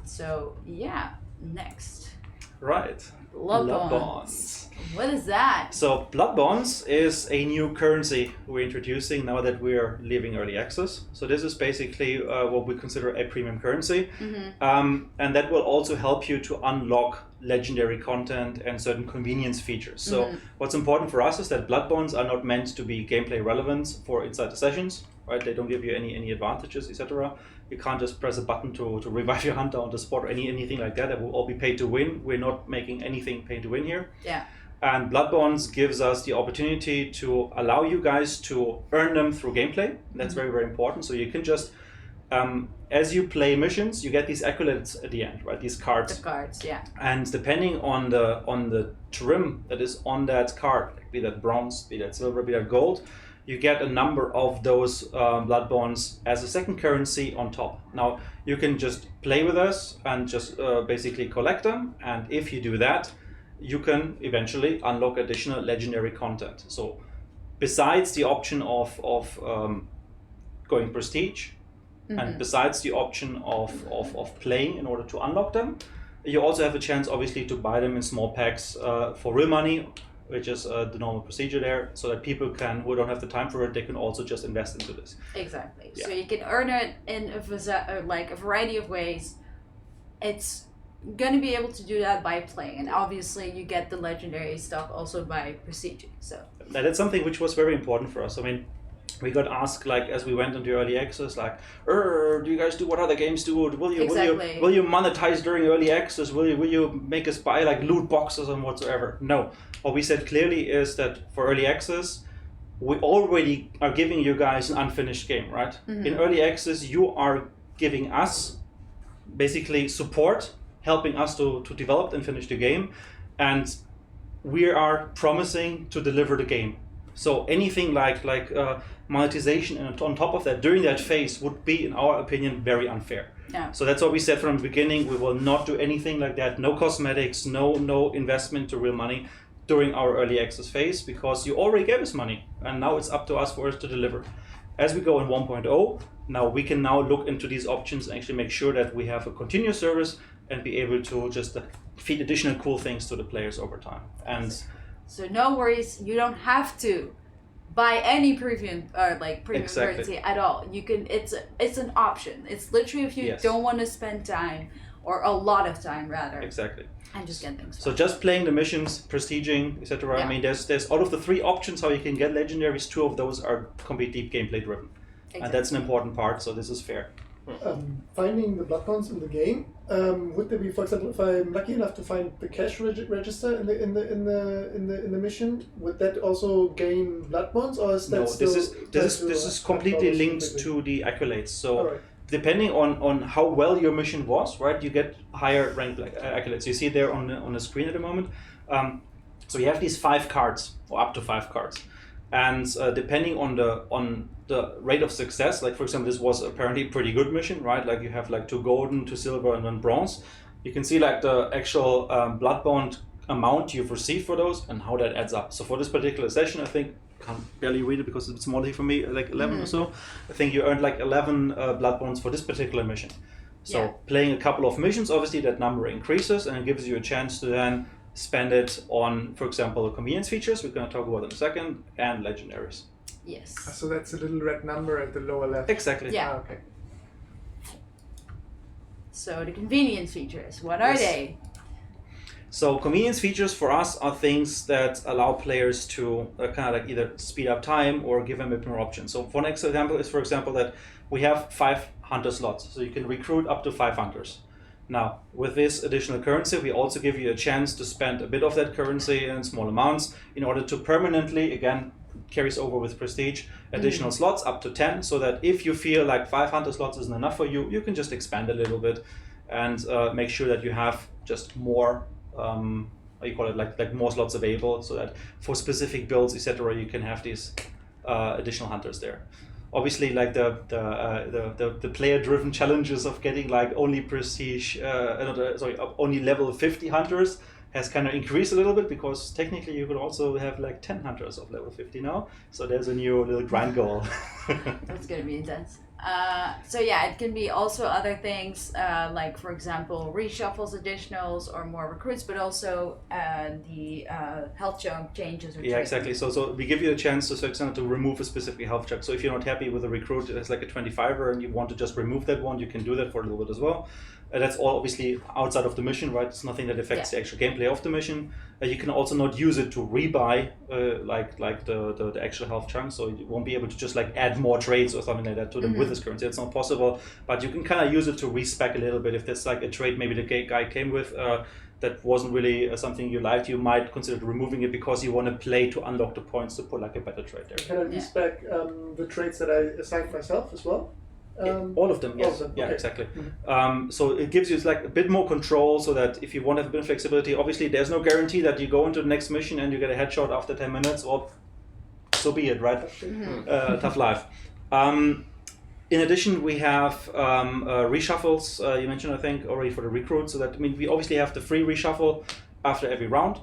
So yeah, next. Right. Blood bonds. What is that? So Blood bonds is a new currency we're introducing now that we're leaving early access. So this is basically what we consider a premium currency. And that will also help you to unlock legendary content and certain convenience features. So what's important for us is that Blood bonds are not meant to be gameplay relevant for inside the sessions, right? They don't give you any advantages, etc. You can't just press a button to revive your hunter on the spot or anything like that. That will all be pay to win. We're not making anything pay to win here. Yeah. And Blood bonds gives us the opportunity to allow you guys to earn them through gameplay. That's very, very important. So you can just, as you play missions, you get these accolades at the end, right? These cards. The cards, yeah. And depending on the trim that is on that card, like be that bronze, be that silver, be that gold, you get a number of those blood bonds as a second currency on top. Now, you can just play with us and just basically collect them. And if you do that, you can eventually unlock additional legendary content. So besides the option of going prestige, and besides the option of playing in order to unlock them, you also have a chance, obviously, to buy them in small packs for real money, which is the normal procedure there, so that people who don't have the time for it, they can also just invest into this. Exactly. Yeah. So you can earn it in a variety of ways. It's going to be able to do that by playing, and obviously you get the legendary stuff also by prestiging. So that's something which was very important for us. I mean, we got asked, like, as we went into early access, like, do you guys do what other games do? Will you monetize during early access? Will you make us buy like loot boxes and whatsoever? No. What we said clearly is that for early access, we already are giving you guys an unfinished game, right? In early access, you are giving us basically support, helping us to develop and finish the game, and we are promising to deliver the game. So anything like monetization and on top of that during that phase would be, in our opinion, very unfair. Yeah. So that's what we said from the beginning. We will not do anything like that. No cosmetics, no investment to real money during our early access phase, because you already gave us money and now it's up to us for us to deliver. As we go in 1.0, now we can now look into these options and actually make sure that we have a continuous service and be able to just feed additional cool things to the players over time. And so no worries, you don't have to buy any premium currency at all. You can. It's an option. It's literally if you don't want to spend time, or a lot of time rather. Exactly. And just get things. So just playing the missions, prestiging, etc. Yeah. I mean, there's out of the 3 options how you can get legendaries, 2 of those are completely gameplay driven, and that's an important part. So this is fair. finding the blood bonds in the game. Would there be, for example, if I'm lucky enough to find the cash register in the mission, would that also gain blood bonds, or is that No, still this is completely linked to the accolades. So depending on how well your mission was, right, you get higher ranked accolades. You see there on the screen at the moment. So you have these 5 cards, or up to 5 cards, and depending on the rate of success, like for example, this was apparently a pretty good mission, right? Like you have like 2 golden, 2 silver, and 1 bronze. You can see like the actual blood bond amount you've received for those and how that adds up. So for this particular session, I think, can't barely read it because it's small here for me, like 11 or so. I think you earned like 11 blood bonds for this particular mission. So playing a couple of missions, obviously that number increases and it gives you a chance to then spend it on, for example, convenience features, we're going to talk about in a second, and legendaries. Yes. So that's a little red number at the lower left. Exactly. Yeah. Okay. So the convenience features, what are they? So convenience features for us are things that allow players to kind of like either speed up time or give them a bit more options. So one example is, for example, that we have 5 hunter slots, so you can recruit up to 5 hunters. Now, with this additional currency, we also give you a chance to spend a bit of that currency in small amounts in order to permanently, again, carries over with prestige, additional slots up to 10, so that if you feel like 5 hunter slots isn't enough for you, you can just expand a little bit and make sure that you have just more, you call it, like more slots available, so that for specific builds, etc., you can have these additional hunters there. Obviously, like the player-driven challenges of getting like only prestige, only level 50 hunters has kind of increased a little bit, because technically you could also have like 10 hunters of level 50 now. So there's a new little grind goal. That's gonna be intense. So yeah, it can be also other things, like for example reshuffles, additionals, or more recruits, but also the health chunk changes. Or yeah, exactly. So we give you a chance to, for example, to remove a specific health check. So if you're not happy with a recruit, it's like a 25er, and you want to just remove that one, you can do that for a little bit as well. That's all obviously outside of the mission, right? It's nothing that affects the actual gameplay of the mission. You can also not use it to rebuy like the actual health chunk, so you won't be able to just like add more trades or something like that to them with this currency. It's not possible, but you can kind of use it to respec a little bit. If there's like a trade maybe the guy came with that wasn't really something you liked, you might consider removing it because you want to play to unlock the points to put like a better trade there. Can I respec the trades that I assigned myself as well? All of them, yes. Yeah, okay. Exactly. So it gives you like a bit more control, so that if you want to have a bit of flexibility, obviously there's no guarantee that you go into the next mission and you get a headshot after 10 minutes, or so be it, right? Tough life. In addition, we have reshuffles, you mentioned I think already for the recruits, so that, I mean, we obviously have the free reshuffle after every round.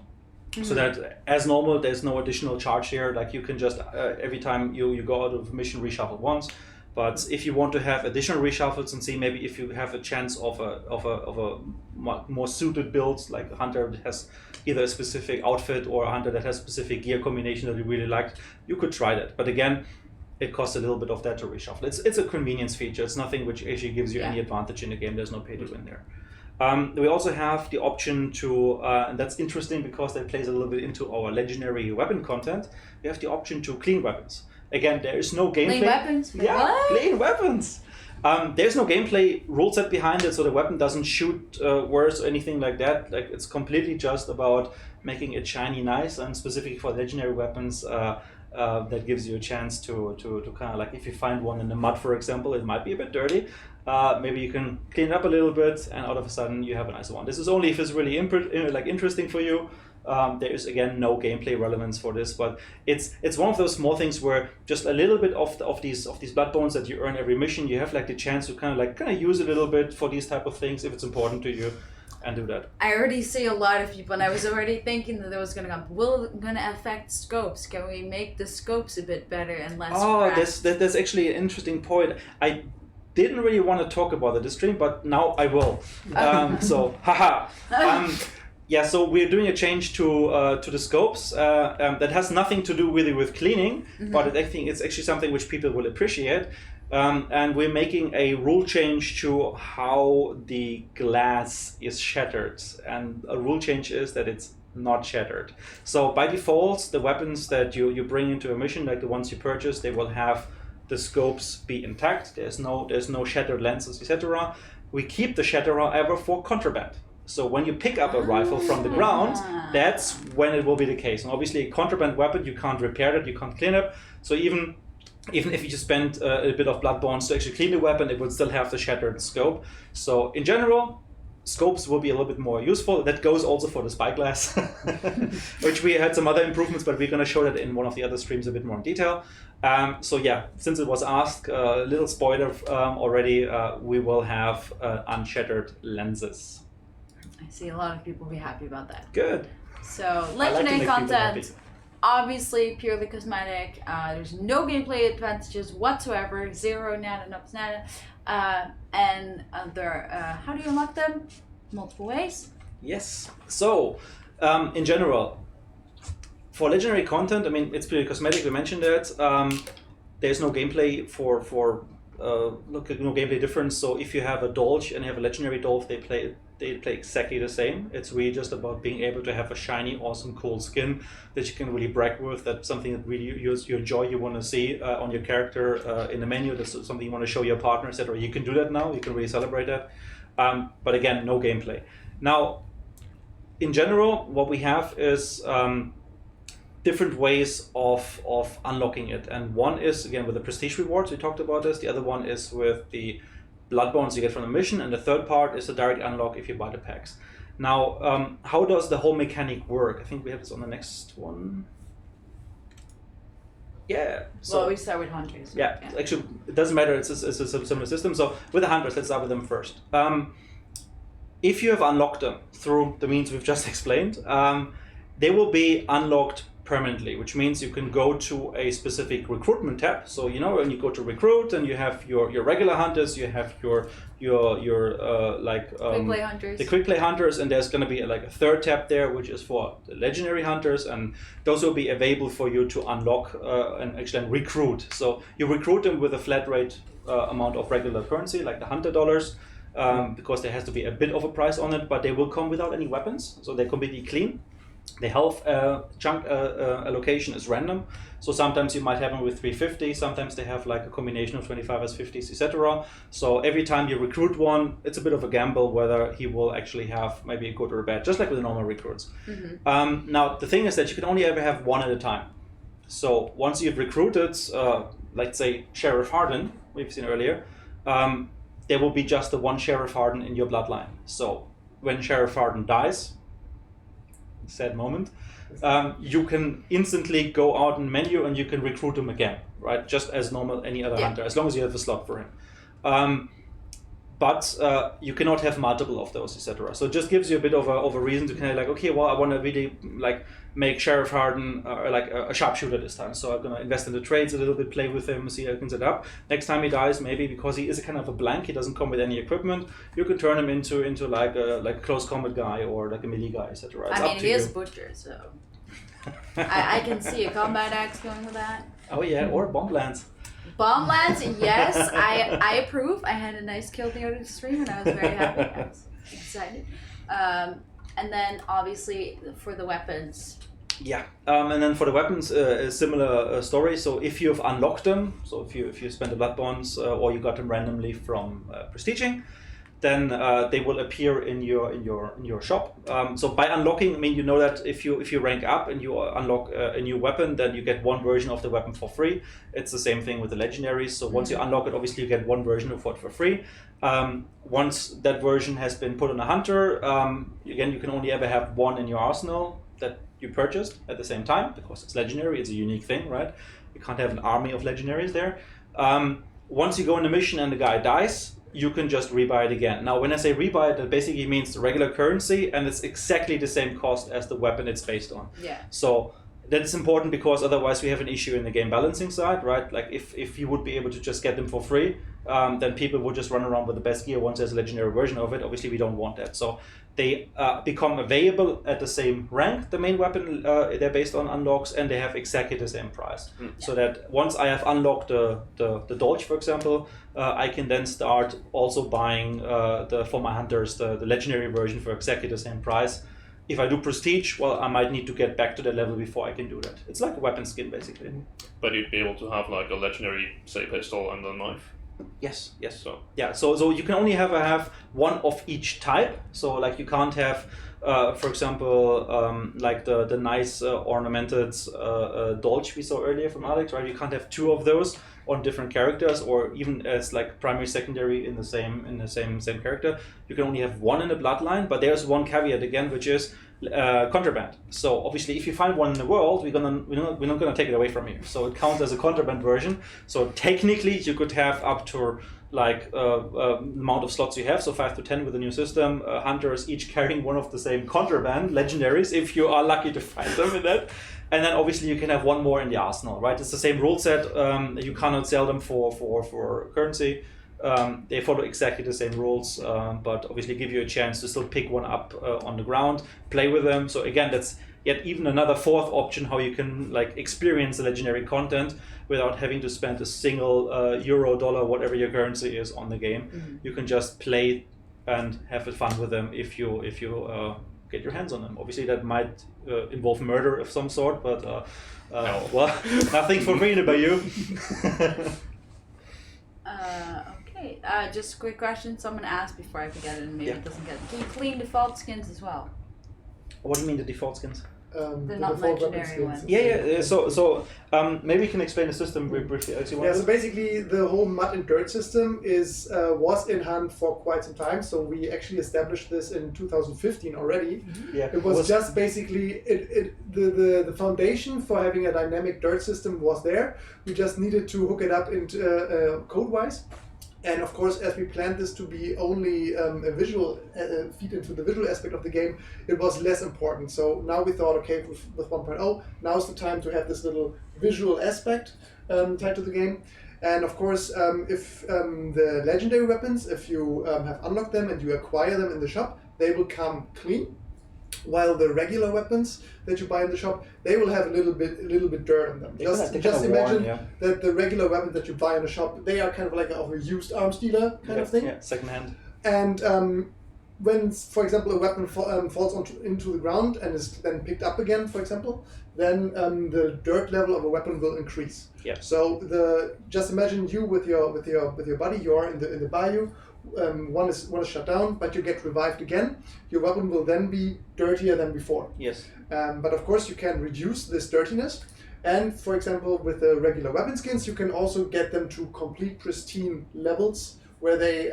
So that as normal, there's no additional charge here, like you can just, every time you go out of a mission, reshuffle once. But if you want to have additional reshuffles and see maybe if you have a chance of a more suited build, like a hunter that has either a specific outfit or a hunter that has specific gear combination that you really like, you could try that. But again, it costs a little bit of that to reshuffle. It's a convenience feature. It's nothing which actually gives you any advantage in the game. There's no pay to win there. We also have the option to, and that's interesting because that plays a little bit into our legendary weapon content. We have the option to clean weapons. Again, there is no gameplay. Clean weapons? Yeah, what? Clean weapons. There's no gameplay rule set behind it, so the weapon doesn't shoot worse or anything like that. Like, it's completely just about making it shiny nice, and specifically for legendary weapons, that gives you a chance to kind of like, if you find one in the mud, for example, it might be a bit dirty. Maybe you can clean it up a little bit, and all of a sudden you have a nice one. This is only if it's really interesting for you. There is again no gameplay relevance for this, but it's one of those small things where just a little bit of these blood bones that you earn every mission, you have like the chance to kind of use a little bit for these type of things if it's important to you, and do that. I already see a lot of people, and I was already thinking that there was going to come. Will it going to affect scopes? Can we make the scopes a bit better and less? Oh, that's actually an interesting point. I didn't really want to talk about it this stream, but now I will. So haha. Yeah, so we're doing a change to the scopes that has nothing to do really with cleaning, but I think it's actually something which people will appreciate. And we're making a rule change to how the glass is shattered. And a rule change is that it's not shattered. So by default, the weapons that you bring into a mission, like the ones you purchase, they will have the scopes be intact. There's no shattered lenses, etc. We keep the shatter, however, for contraband. So when you pick up a rifle from the ground, that's when it will be the case. And obviously, a contraband weapon, you can't repair it, you can't clean it. So even if you just spend a bit of blood bonds to actually clean the weapon, it would still have the shattered scope. So in general, scopes will be a little bit more useful. That goes also for the spyglass, which we had some other improvements, but we're going to show that in one of the other streams a bit more in detail. So yeah, since it was asked, a little spoiler already, we will have unshattered lenses. I see a lot of people be happy about that. Good. So I like to legendary make people happy. content, obviously purely cosmetic. There's no gameplay advantages whatsoever. Zero nada. And how do you unlock them? Multiple ways. Yes. So, in general, for legendary content, I mean, it's pretty cosmetic. We mentioned that. There's no gameplay no gameplay difference. So if you have a Dolch and you have a legendary Dolph, they play exactly the same. It's really just about being able to have a shiny, awesome, cool skin that you can really brag with. That's something that really you enjoy, you want to see on your character in the menu. That's something you want to show your partner, etc. You can do that now. You can really celebrate that. But again, no gameplay. Now, in general, what we have is different ways of unlocking it. And one is, again, with the prestige rewards. We talked about this. The other one is with the blood bonds you get from the mission, and the third part is the direct unlock if you buy the packs. Now, how does the whole mechanic work? I think we have this on the next one. Yeah. So, Well, we start with hunters. yeah, actually, it doesn't matter. It's a similar system. So with the hunters, let's start with them first. If you have unlocked them through the means we've just explained, they will be unlocked permanently, which means you can go to a specific recruitment tab. So when you go to recruit, and you have your regular hunters, you have your quick play hunters. the quick play hunters, and there's going to be like a third tab there, which is for the legendary hunters, and those will be available for you to unlock and actually recruit. So you recruit them with a flat rate amount of regular currency, like the hunter dollars, because there has to be a bit of a price on it, but they will come without any weapons, so they're completely clean. The health chunk allocation is random, so sometimes you might have them with 350, sometimes they have like a combination of 25s, 50s, etc. So every time you recruit one, it's a bit of a gamble whether he will actually have maybe a good or a bad, just like with the normal recruits. Mm-hmm. Now the thing is that you can only ever have one at a time. So once you've recruited, let's say Sheriff Hardin, we've seen earlier, there will be just the one Sheriff Hardin in your bloodline. So when Sheriff Hardin dies, sad moment, you can instantly go out in menu and you can recruit him again, right? Just as normal any other hunter, as long as you have a slot for him. But you cannot have multiple of those, etc. So it just gives you a bit of a reason to kind of like, okay, well, I want to really like make Sheriff Hardin like a sharpshooter this time. So I'm gonna invest in the trades a little bit, play with him, see how I can set up. Next time he dies, maybe because he is a kind of a blank, he doesn't come with any equipment, you can turn him into like a close combat guy or like a melee guy, etc. I mean, he is a butcher, so I can see a combat axe going with that. Oh yeah, or bomb lance. Bomb lance, yes, I approve. I had a nice kill the other stream and I was very happy. I was excited. And then obviously for the weapons. Yeah, and then for the weapons, a similar story. So if you've unlocked them, so if you spend the blood bonds or you got them randomly from prestiging, then they will appear in your shop. So by unlocking, I mean you know that if you rank up and you unlock a new weapon, then you get one version of the weapon for free. It's the same thing with the legendaries. So once you unlock it, obviously you get one version of it for free. Once that version has been put on a hunter, again you can only ever have one in your arsenal that you purchased at the same time, because it's legendary. It's a unique thing, right? You can't have an army of legendaries there. Once you go on a mission and the guy dies, you can just rebuy it again. Now, when I say rebuy it, that basically means the regular currency, and it's exactly the same cost as the weapon it's based on. Yeah. So that's important, because otherwise we have an issue in the game balancing side, right? Like if you would be able to just get them for free, then people would just run around with the best gear once there's a legendary version of it. Obviously, we don't want that. So they become available at the same rank, the main weapon, they're based on unlocks, and they have exactly the same price. So that once I have unlocked the Dolch, for example, I can then start also buying for my hunters the legendary version for exactly the same price, if I do prestige, well, I might need to get back to that level before I can do that. It's like a weapon skin, basically. But you'd be able to have like a legendary, say, pistol and a knife. Yes. So Yeah, so you can only have one of each type. So like you can't have, for example, like the nice ornamented Dolch we saw earlier from Alex, right? You can't have two of those on different characters, or even as like primary, secondary in the same character. You can only have one in the bloodline. But there's one caveat again, which is contraband. So obviously, if you find one in the world, we're not gonna take it away from you. So it counts as a contraband version. So technically, you could have up to like amount of slots you have, so 5 to 10 with the new system. Hunters each carrying one of the same contraband legendaries, if you are lucky to find them in that. And then obviously you can have one more in the arsenal, right? It's the same rule set. You cannot sell them for currency. They follow exactly the same rules, but obviously give you a chance to still pick one up on the ground, play with them. So again, that's yet even another fourth option how you can like experience the legendary content without having to spend a single euro, dollar, whatever your currency is on the game. Mm-hmm. You can just play and have fun with them if you get your hands on them. Obviously, that might involve murder of some sort, but no. Well, nothing for me by you. Okay, just a quick question. Someone asked before I forget it, and maybe Yeah. it doesn't get it. Do you clean default skins as well? What do you mean the default skins? The not legendary ones. Yeah. So maybe you can explain the system very briefly. Yeah. So basically, the whole mud and dirt system was in hand for quite some time. So we actually established this in 2015 already. Mm-hmm. Yeah. It was just basically the foundation for having a dynamic dirt system was there. We just needed to hook it up into code-wise. And of course, as we planned this to be only a visual feed into the visual aspect of the game, it was less important. So now we thought, okay, with 1.0, now's the time to have this little visual aspect tied to the game. And of course, if the legendary weapons, if you have unlocked them and you acquire them in the shop, they will come clean. While the regular weapons that you buy in the shop, they will have a little bit dirt on them. Just imagine that the regular weapons that you buy in the shop, they are kind of like a used arms dealer kind of thing. Yeah, secondhand. And when, for example, a weapon falls into the ground and is then picked up again, for example, then the dirt level of a weapon will increase. Yeah. So just imagine you with your buddy, you're in the bayou. One is shut down, but you get revived again. Your weapon will then be dirtier than before. Yes. But of course, you can reduce this dirtiness. And for example, with the regular weapon skins, you can also get them to complete pristine levels where they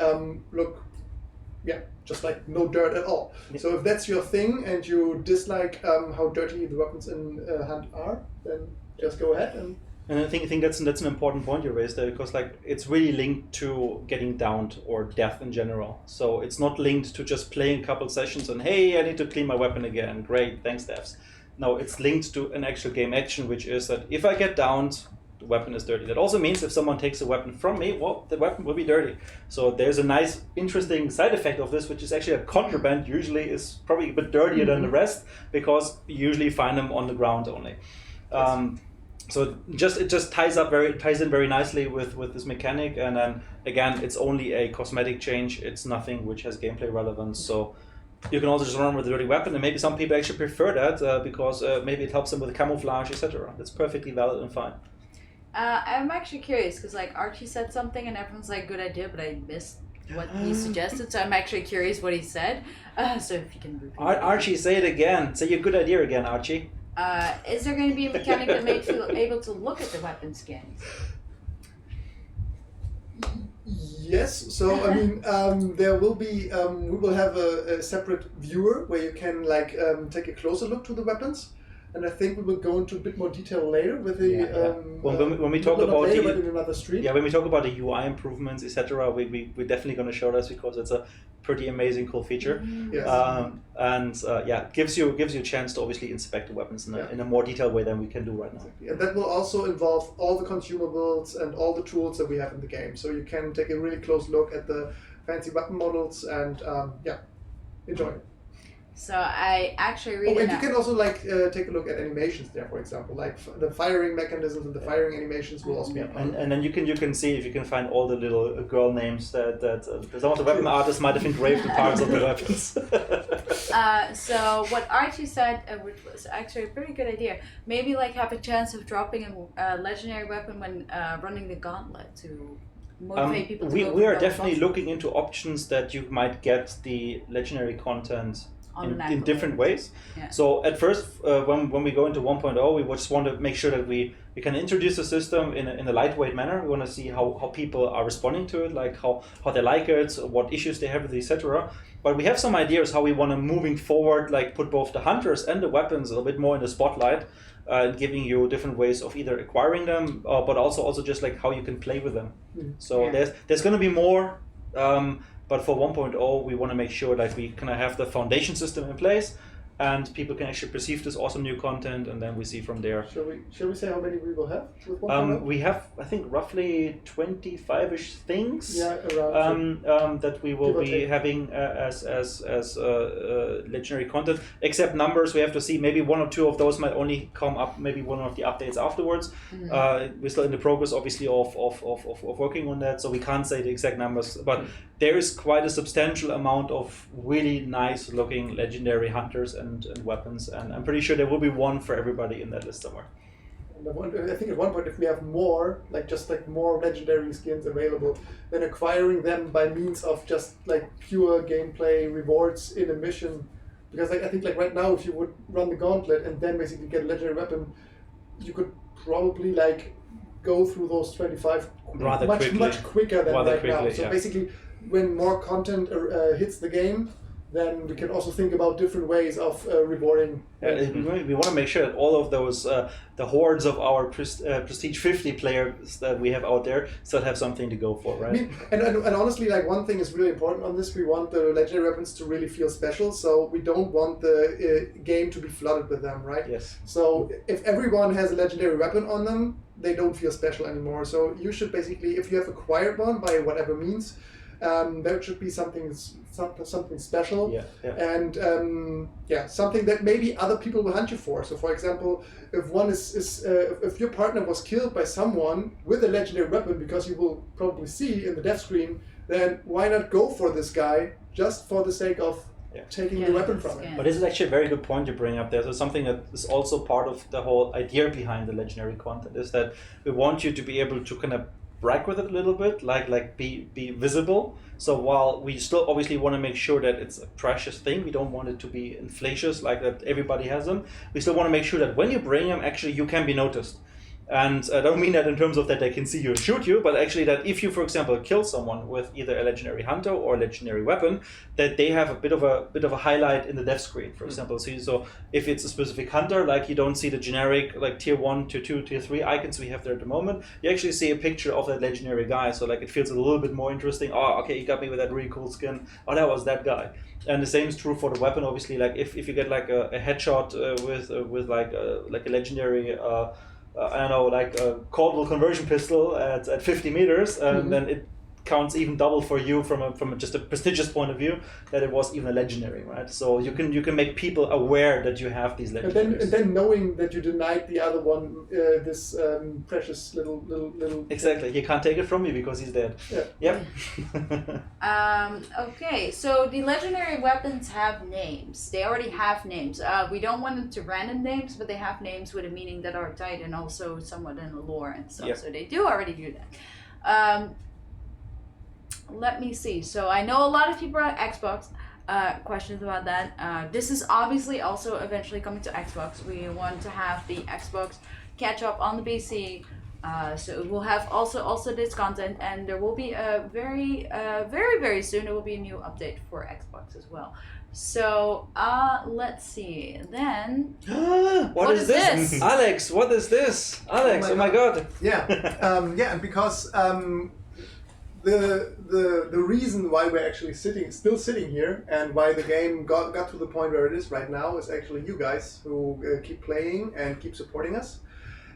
look, just like no dirt at all. Yeah. So if that's your thing and you dislike how dirty the weapons in hand are, then just go ahead and. And I think that's an important point you raised there, because like it's really linked to getting downed or death in general. So it's not linked to just playing a couple sessions and hey, I need to clean my weapon again. Great, thanks devs. No, it's linked to an actual game action, which is that if I get downed, the weapon is dirty. That also means if someone takes a weapon from me, well, the weapon will be dirty. So there's a nice, interesting side effect of this, which is actually a contraband usually is probably a bit dirtier than the rest, because you usually find them on the ground only. So it just ties in very nicely with this mechanic, and then again, it's only a cosmetic change. It's nothing which has gameplay relevance. So you can also just run with a dirty weapon, and maybe some people actually prefer that because maybe it helps them with camouflage, etc. That's perfectly valid and fine. I'm actually curious because like Archie said something, and everyone's like, "Good idea," but I missed what he suggested. So I'm actually curious what he said. So if you can repeat. Archie, say it again. Say your good idea again, Archie. Is there going to be a mechanic that makes you able to look at the weapon skins? Yes, so I mean, there will be, we will have a separate viewer where you can like take a closer look to the weapons. And I think we will go into a bit more detail later with the when we talk about later, but in another stream. Yeah, when we talk about the UI improvements, etc., we're definitely going to show this because it's a pretty amazing, cool feature. Yes. Gives you a chance to obviously inspect the weapons in a more detailed way than we can do right now. Exactly. And that will also involve all the consumables and all the tools that we have in the game. So you can take a really close look at the fancy weapon models and enjoy it. So I actually Oh, really and you can also like take a look at animations there, for example, like the firing mechanisms and the firing animations will also be up. And then you can see if you can find all the little girl names that some of the weapon artists might have engraved in parts of the weapons. So what Archie said, which was actually a pretty good idea, maybe like have a chance of dropping a legendary weapon when running the gauntlet to motivate people to go we for are double definitely bosses. looking into options that you might get the legendary content On an in different accolade. ways. Yeah. So at first, when we go into 1.0, we just want to make sure that we can introduce the system in a lightweight manner. We want to see how people are responding to it, like how they like it, what issues they have with it, etc. But we have some ideas how we want to, moving forward, like put both the hunters and the weapons a little bit more in the spotlight, giving you different ways of either acquiring them, but also just like how you can play with them. So Yeah. there's going to be more. But for 1.0, we want to make sure that we kind of have the foundation system in place, and people can actually perceive this awesome new content, and then we see from there. Shall we say how many we will have with 1.0? We have, I think, roughly 25-ish things. Yeah, around. That we will Give or be take. having as legendary content. Except numbers, we have to see. Maybe one or two of those might only come up. Maybe one of the updates afterwards. We're still in the progress, obviously, of working on that, so we can't say the exact numbers. But there is quite a substantial amount of really nice-looking legendary hunters and weapons, and I'm pretty sure there will be one for everybody in that list somewhere. I think at one point, if we have more, like just like more legendary skins available, then acquiring them by means of just like pure gameplay rewards in a mission, because like I think like right now, if you would run the gauntlet and then basically get a legendary weapon, you could probably like go through those 25 much quicker than right now. So basically, when more content hits the game, then we can also think about different ways of rewarding. We want to make sure that all of those, the hordes of our Prestige 50 players that we have out there, still have something to go for, right? I mean, and honestly, like one thing is really important on this. We want the legendary weapons to really feel special, so we don't want the game to be flooded with them, right? Yes. So if everyone has a legendary weapon on them, they don't feel special anymore. So you should basically, if you have acquired one by whatever means, there should be something special, and something that maybe other people will hunt you for. So, for example, if one if your partner was killed by someone with a legendary weapon, because you will probably see in the death screen, then why not go for this guy just for the sake of taking the weapon from him? But this is actually a very good point you bring up there. So something that is also part of the whole idea behind the legendary content is that we want you to be able to kind of brag with it a little bit, like be visible. So while we still obviously want to make sure that it's a precious thing, we don't want it to be inflacious like that everybody has them. We still want to make sure that when you bring them, actually you can be noticed. And I don't mean that in terms of that they can see you and shoot you, but actually that if you, for example, kill someone with either a legendary hunter or a legendary weapon, that they have a bit of a highlight in the death screen, for example. So if it's a specific hunter, like you don't see the generic like tier 1, tier 2, tier 3 icons we have there at the moment, you actually see a picture of that legendary guy. So like it feels a little bit more interesting. Oh, okay, he got me with that really cool skin. Oh, that was that guy. And the same is true for the weapon. Obviously, like if you get like a headshot with like a legendary. I don't know, like a Caldwell conversion pistol at 50 meters, then it counts even double for you from just a prestigious point of view that it was even a legendary, right? So you can make people aware that you have these legendaries. And then knowing that you denied the other one this precious little. Exactly, he can't take it from me because he's dead. Yeah. Yep. Okay, so the legendary weapons have names. They already have names. We don't want them to random names, but they have names with a meaning that are tied and also somewhat in the lore and stuff. Yep. So they do already do that. Let me see. So I know a lot of people at Xbox questions about that. This is obviously also eventually coming to Xbox. We want to have the Xbox catch up on the PC. So we'll have also this content, and there will be a very soon there will be a new update for Xbox as well. So let's see. Then what is this? Alex, what is this? Alex, oh my god. Yeah. And because the reason why we're actually still sitting here, and why the game got to the point where it is right now, is actually you guys who keep playing and keep supporting us.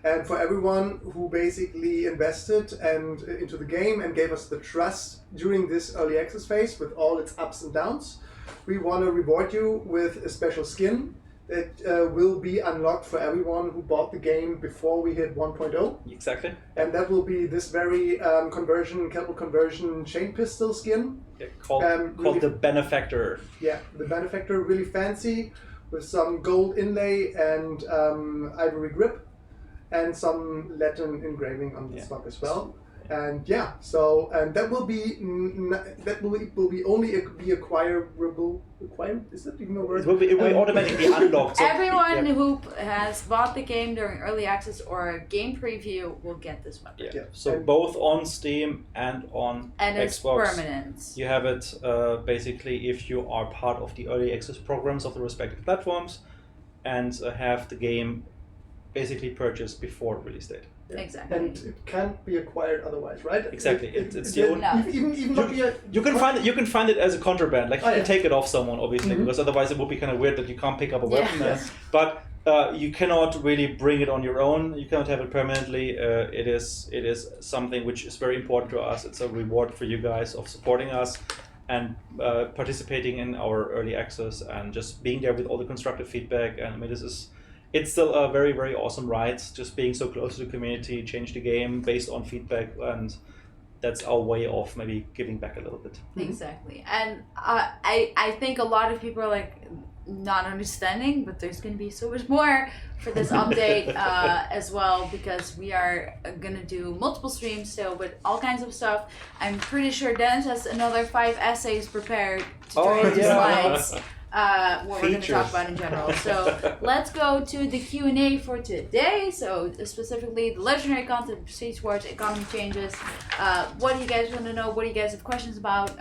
And for everyone who basically invested into the game and gave us the trust during this early access phase with all its ups and downs. we want to reward you with a special skin that will be unlocked for everyone who bought the game before we hit 1.0. Exactly. And that will be this very capital conversion chain pistol skin. Yeah, called really, the Benefactor. Yeah, the Benefactor, really fancy, with some gold inlay and ivory grip, and some Latin engraving on the stock as well. And yeah, so that will be only be acquirable. Is that even a word? It will be automatically unlocked. So Everyone who has bought the game during early access or a game preview will get this weapon. Yeah. So both on Steam and on it's Xbox. permanent. You have it basically if you are part of the early access programs of the respective platforms and have the game basically purchased before release date. Yeah. Exactly. And it can't be acquired otherwise, right? Exactly. It's the only. Even not be You can find it as a contraband. Like you can take it off someone, obviously, Mm-hmm. because otherwise it would be kind of weird that you can't pick up a weapon. Yes. But you cannot really bring it on your own. You cannot have it permanently. It is something which is very important to us. It's a reward for you guys of supporting us and participating in our early access and just being there with all the constructive feedback. And I mean, it's still a very, very awesome ride, just being so close to the community, change the game based on feedback, and that's our way of maybe giving back a little bit. Exactly. And I think a lot of people are like not understanding, but there's going to be so much more for this update as well, because we are going to do multiple streams still with all kinds of stuff. I'm pretty sure Dennis has another 5 essays prepared to try into slides. What we're going to talk about in general. So let's go to the Q&A for today. So specifically the legendary content, prestige wars, economy changes. What do you guys want to know? What do you guys have questions about?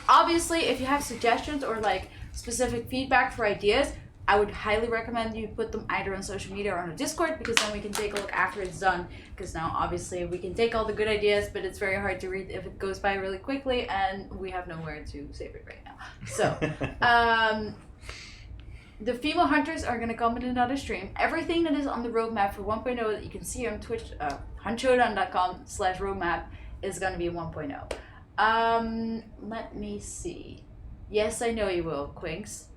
Obviously, if you have suggestions or like specific feedback for ideas, I would highly recommend you put them either on social media or on a Discord, because then we can take a look after it's done. Because now obviously we can take all the good ideas, but it's very hard to read if it goes by really quickly, and we have nowhere to save it right now. So the female hunters are going to come in another stream. Everything that is on the roadmap for 1.0 that you can see on Twitch, huntshowdown.com/roadmap is going to be 1.0. Let me see. Yes, I know you will, Quinks.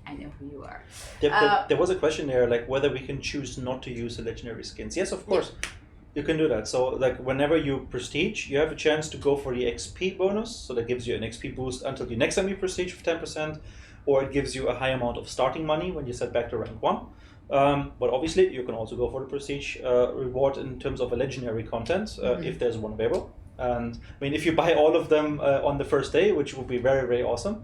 I know who you are. There was a question there, like whether we can choose not to use the legendary skins. Yes, of course. Yeah. You can do that. So like whenever you prestige, you have a chance to go for the XP bonus. So that gives you an XP boost until the next time you prestige of 10%, or it gives you a high amount of starting money when you set back to rank 1. But obviously you can also go for the prestige reward in terms of a legendary content if there's one available. And I mean, if you buy all of them on the first day, which would be very, very awesome,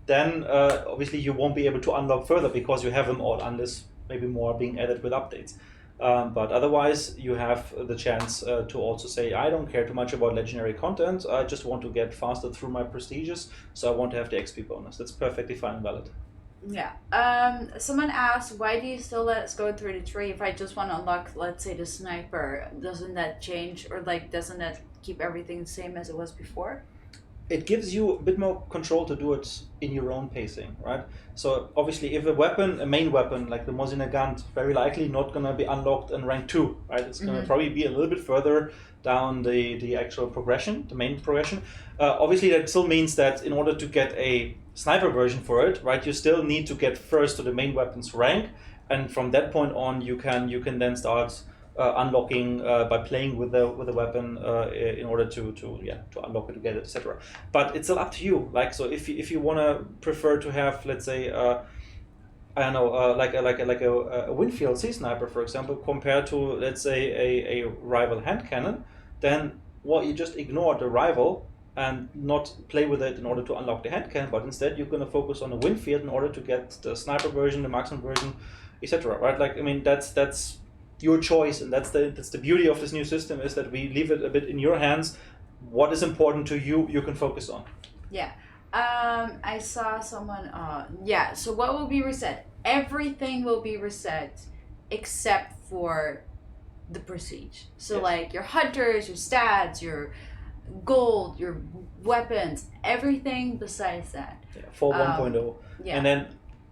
then obviously you won't be able to unlock further because you have them all, unless maybe more are being added with updates. But otherwise, you have the chance to also say, I don't care too much about legendary content. I just want to get faster through my prestiges, so I want to have the XP bonus. That's perfectly fine and valid. Yeah. Someone asked, why do you still let us go through the tree if I just want to unlock, let's say, the sniper? Doesn't that change, or like doesn't that keep everything the same as it was before? It gives you a bit more control to do it in your own pacing, right? So obviously, if a main weapon like the Mosina gun, very likely not going to be unlocked in rank 2, right? It's going to probably be a little bit further down the actual progression, the main progression. Obviously, that still means that in order to get a sniper version for it, right, you still need to get first to the main weapon's rank, and from that point on, you can then start unlocking by playing with the weapon in order to unlock it, to get it, etc. But it's still up to you. Like, so if you want to prefer to have, let's say, I don't know, like a Winfield Sea Sniper, for example, compared to, let's say, a rival hand cannon, then you just ignore the rival and not play with it in order to unlock the hand cannon, but instead you're going to focus on the Winfield in order to get the sniper version, the marksman version, etc. Right? Like, I mean, that's your choice, and that's the beauty of this new system, is that we leave it a bit in your hands. What is important to you, you can focus on. Yeah. I saw someone. So what will be reset? Everything will be reset except for the prestige. So like your hunters, your stats, your gold, your weapons, everything besides that. For 1.0. Yeah. And then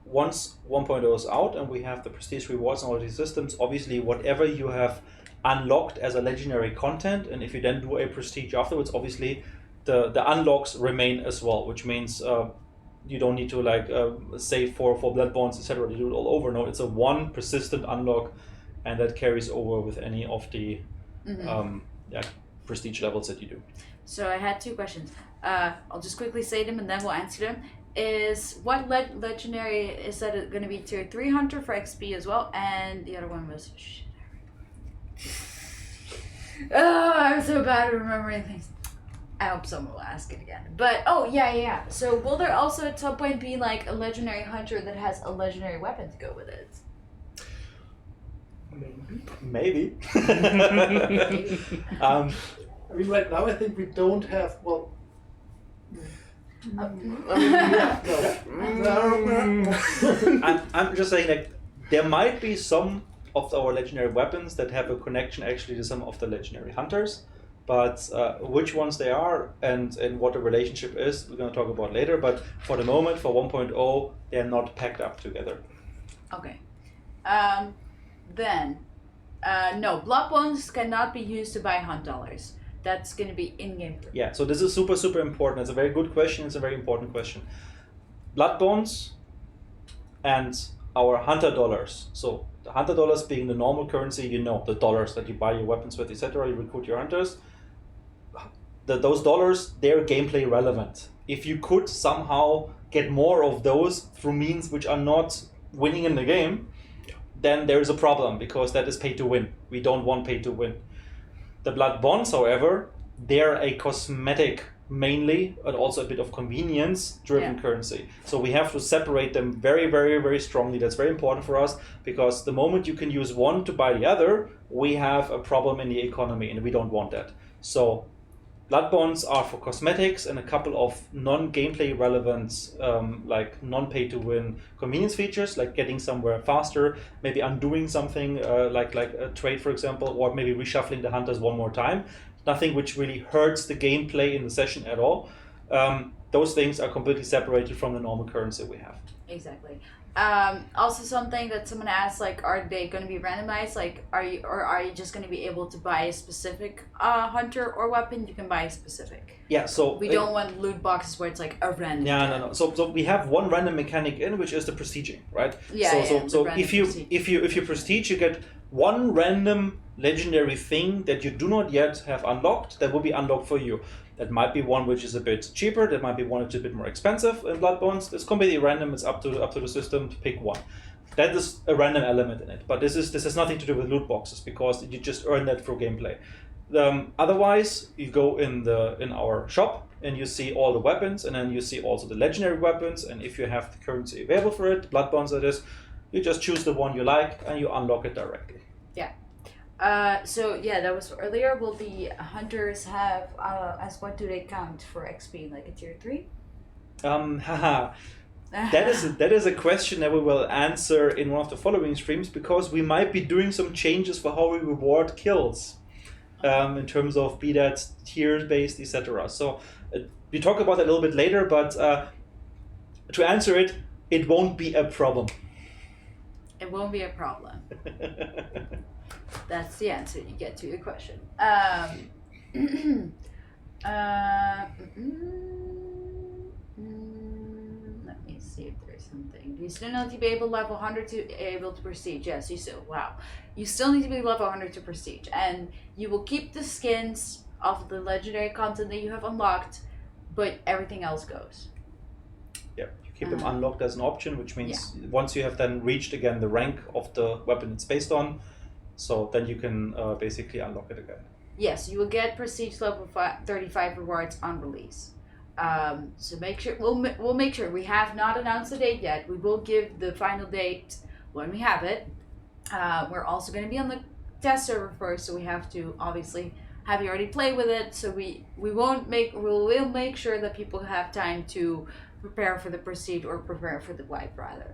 once 1.0 is out and we have the prestige rewards and all these systems, obviously whatever you have unlocked as a legendary content, and if you then do a prestige afterwards, obviously the unlocks remain as well, which means you don't need to save for blood bonds, etc. to do it all over. No, it's a one persistent unlock, and that carries over with any of the prestige levels that you do. So I had two questions. I'll just quickly say them and then we'll answer them. Is what legendary is that going to be tier 3 hunter for XP as well? And the other one was oh, I'm so bad at remembering things. I hope someone will ask it again. But yeah. So will there also at some point be like a legendary hunter that has a legendary weapon to go with it? Maybe. I mean, right now I think we don't have. Well. I'm just saying, like, there might be some of our legendary weapons that have a connection actually to some of the legendary hunters, but which ones they are and what the relationship is, we're going to talk about later. But for the moment, for 1.0, they're not packed up together. Okay. Then, no, blood bonds cannot be used to buy hunt dollars. That's going to be in-game. Yeah, so this is super, super important. It's a very good question. It's a very important question. Blood bonds and our hunter dollars. So the hunter dollars being the normal currency, the dollars that you buy your weapons with, etc. You recruit your hunters. Those dollars, they're gameplay relevant. If you could somehow get more of those through means which are not winning in the game, then there is a problem, because that is pay to win. We don't want pay to win. The blood bonds, however, they're a cosmetic mainly, but also a bit of convenience-driven currency. So we have to separate them very, very, very strongly. That's very important for us, because the moment you can use one to buy the other, we have a problem in the economy, and we don't want that. So blood bonds are for cosmetics and a couple of non-gameplay relevant, like non-pay-to-win convenience features, like getting somewhere faster, maybe undoing something like a trade, for example, or maybe reshuffling the hunters one more time. Nothing which really hurts the gameplay in the session at all. Those things are completely separated from the normal currency we have. Exactly. Also, something that someone asked, like, are they going to be randomized? Like, are you just going to be able to buy a specific hunter or weapon? You can buy a specific. Yeah. So we don't want loot boxes where it's like a random. Yeah, no. So we have one random mechanic in, which is the prestiging, right? Yeah. So if you prestige, you get one random legendary thing that you do not yet have unlocked that will be unlocked for you. That might be one which is a bit cheaper. That might be one which is a bit more expensive in blood bonds. It's completely random. It's up to the system to pick one. That is a random element in it. But this has nothing to do with loot boxes, because you just earn that through gameplay. Otherwise, you go in our shop and you see all the weapons, and then you see also the legendary weapons. And if you have the currency available for it, blood bonds that is, you just choose the one you like and you unlock it directly. Yeah. That was earlier. Will the hunters have as what do they count for XP, like a tier 3? That is a question that we will answer in one of the following streams, because we might be doing some changes for how we reward kills, in terms of be that tier based, etc. So we talk about that a little bit later, but to answer it, it won't be a problem. It won't be a problem. That's the answer you get to your question. Let me see if there's something. Do you still need to be able to level 100 to able to prestige? Yes, you still. Wow. You still need to be level 100 to prestige, and you will keep the skins of the legendary content that you have unlocked, but everything else goes. Yep. Keep them unlocked as an option, which means once you have then reached again the rank of the weapon it's based on, so then you can basically unlock it again. Yes, you will get prestige level 35 rewards on release. So make sure we'll make sure. We have not announced the date yet. We will give the final date when we have it. We're also going to be on the test server first, so we have to obviously have you already play with it. So we'll make sure that people have time to prepare for the prestige or prepare for the wipe rather.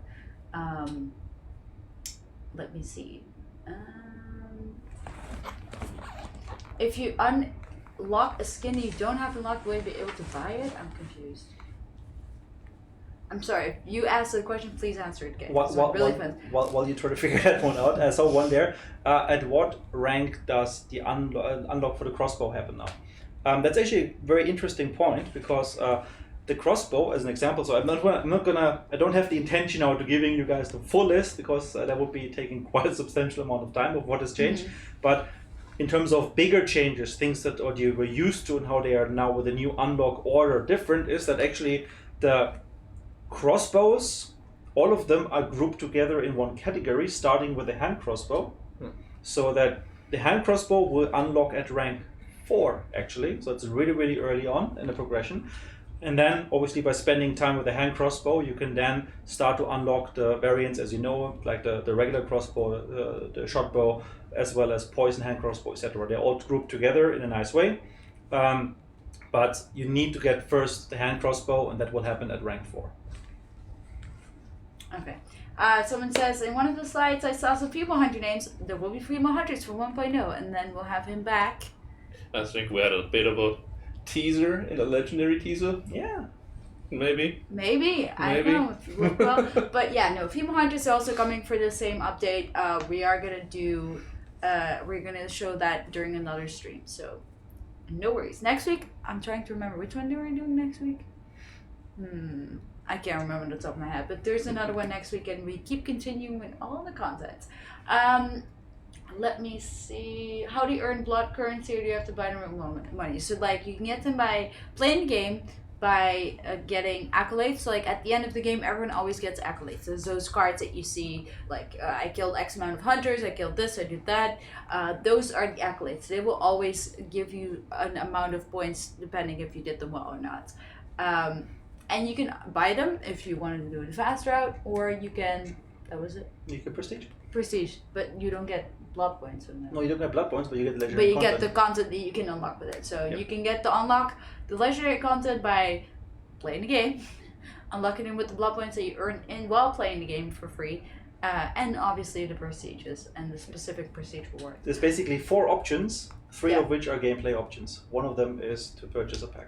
Let me see. If you unlock a skin you don't have unlocked, will you be able to buy it? I'm confused. I'm sorry. If you asked the question, please answer it again. While you try to figure that one out, I saw one there. At what rank does the unlock for the crossbow happen now? That's actually a very interesting point because the crossbow, as an example, so I don't have the intention now to giving you guys the full list because that would be taking quite a substantial amount of time of what has changed. But in terms of bigger changes, things that you were used to and how they are now with the new unlock order different, is that actually the crossbows, all of them are grouped together in one category, starting with the hand crossbow, so that the hand crossbow will unlock at rank 4 actually, so it's really, really early on in the progression. And then obviously by spending time with the hand crossbow, you can then start to unlock the variants, as you know, like the regular crossbow, the short bow, as well as poison hand crossbow, etc. They're all grouped together in a nice way. But you need to get first the hand crossbow, and that will happen at rank 4. Okay. Someone says, in one of the slides I saw some female hunter names. There will be female hunters for 1.0, and then we'll have him back. I think we had a bit of a teaser in a legendary teaser. Yeah. Maybe. I don't know. Well, but yeah, no, female hunters are also coming for the same update. We are gonna do, we're gonna show that during another stream. So, no worries. Next week, I'm trying to remember which one we're doing next week. I can't remember on the top of my head, but there's another one next week, and we keep continuing with all the content. Let me see. How do you earn blood currency, or do you have to buy them with money? So like you can get them by playing the game, by getting accolades. So like at the end of the game, everyone always gets accolades. There's those cards that you see, like I killed X amount of hunters, I killed this, I did that. Those are the accolades. They will always give you an amount of points depending if you did them well or not. And you can buy them if you wanted to do the fast route, or you can, that was it? You can prestige, but you don't get blood points from them. No, you don't get blood points, but you get legendary But you content. get the content that you can unlock with it. So you can get the unlock the legendary content by playing the game, unlocking it with the blood points that you earn in while playing the game for free, and obviously the prestiges and the specific prestige reward. There's basically 4 options, 3 of which are gameplay options. One of them is to purchase a pack.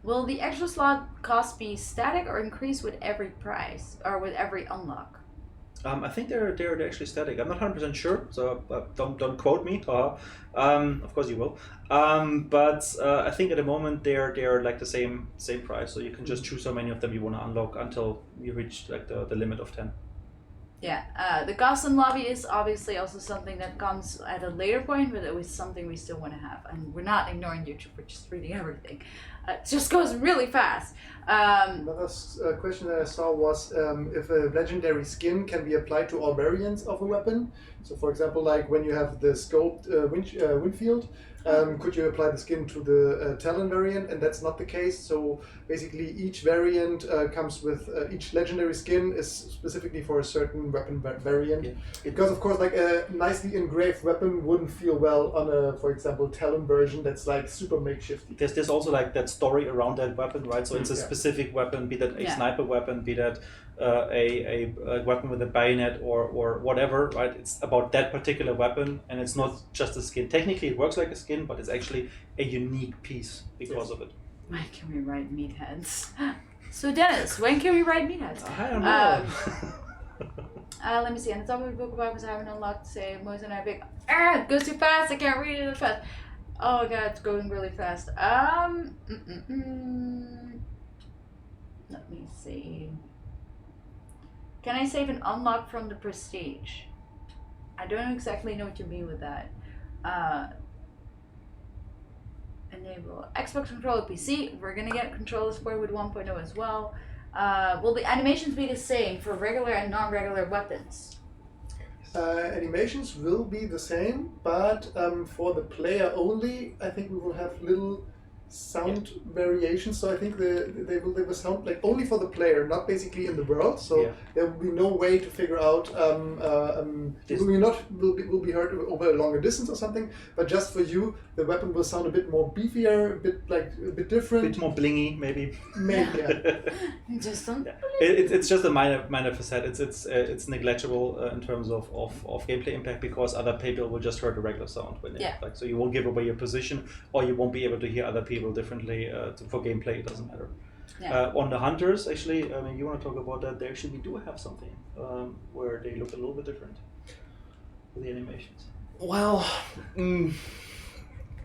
Will the extra slot cost be static or increase with every prize or with every unlock? I think they're actually static. I'm not 100% sure, so don't quote me. Of course you will. But I think at the moment they're like the same price. So you can just choose how many of them you want to unlock until you reach like the limit of 10. Yeah, the custom lobby is obviously also something that comes at a later point, but it was something we still want to have. And we're not ignoring YouTube, we're just reading everything. It just goes really fast. Another question that I saw was if a legendary skin can be applied to all variants of a weapon. So for example, like when you have the scoped Winfield, could you apply the skin to the Talon variant? And that's not the case. So basically each variant comes with, each legendary skin is specifically for a certain weapon variant. Yeah. Because of course like a nicely engraved weapon wouldn't feel well on a, for example, Talon version that's like super makeshifty. There's also like that story around that weapon, right? So it's a specific weapon, be that a sniper weapon, be that a weapon with a bayonet or whatever, right? It's about that particular weapon, and it's not just a skin. Technically it works like a skin, but it's actually a unique piece because of it. When can we write meatheads? So Dennis, when can we write meatheads? I don't know. Let me see. On the top of the book about was I haven't unlocked, say, most and I big. It goes too fast. I can't read it that fast. Oh god, it's going really fast. Let me see. Can I save an unlock from the prestige? I don't exactly know what you mean with that. Enable Xbox controller PC. We're gonna get controller support with 1.0 as well. Will the animations be the same for regular and non-regular weapons? Animations will be the same, but for the player only, I think we will have little sound variations. So I think they will sound like only for the player, not basically in the world. So there will be no way to figure out will be heard over a longer distance or something. But just for you, the weapon will sound a bit more beefier, a bit different, a bit more blingy, maybe. Maybe. Just some. It's just a minor facet. It's negligible in terms of gameplay impact, because other people will just hear the regular sound when so you won't give away your position, or you won't be able to hear other people differently. For gameplay, it doesn't matter. On the hunters, actually, I mean, you want to talk about that? They actually do have something where they look a little bit different with the animations. Well,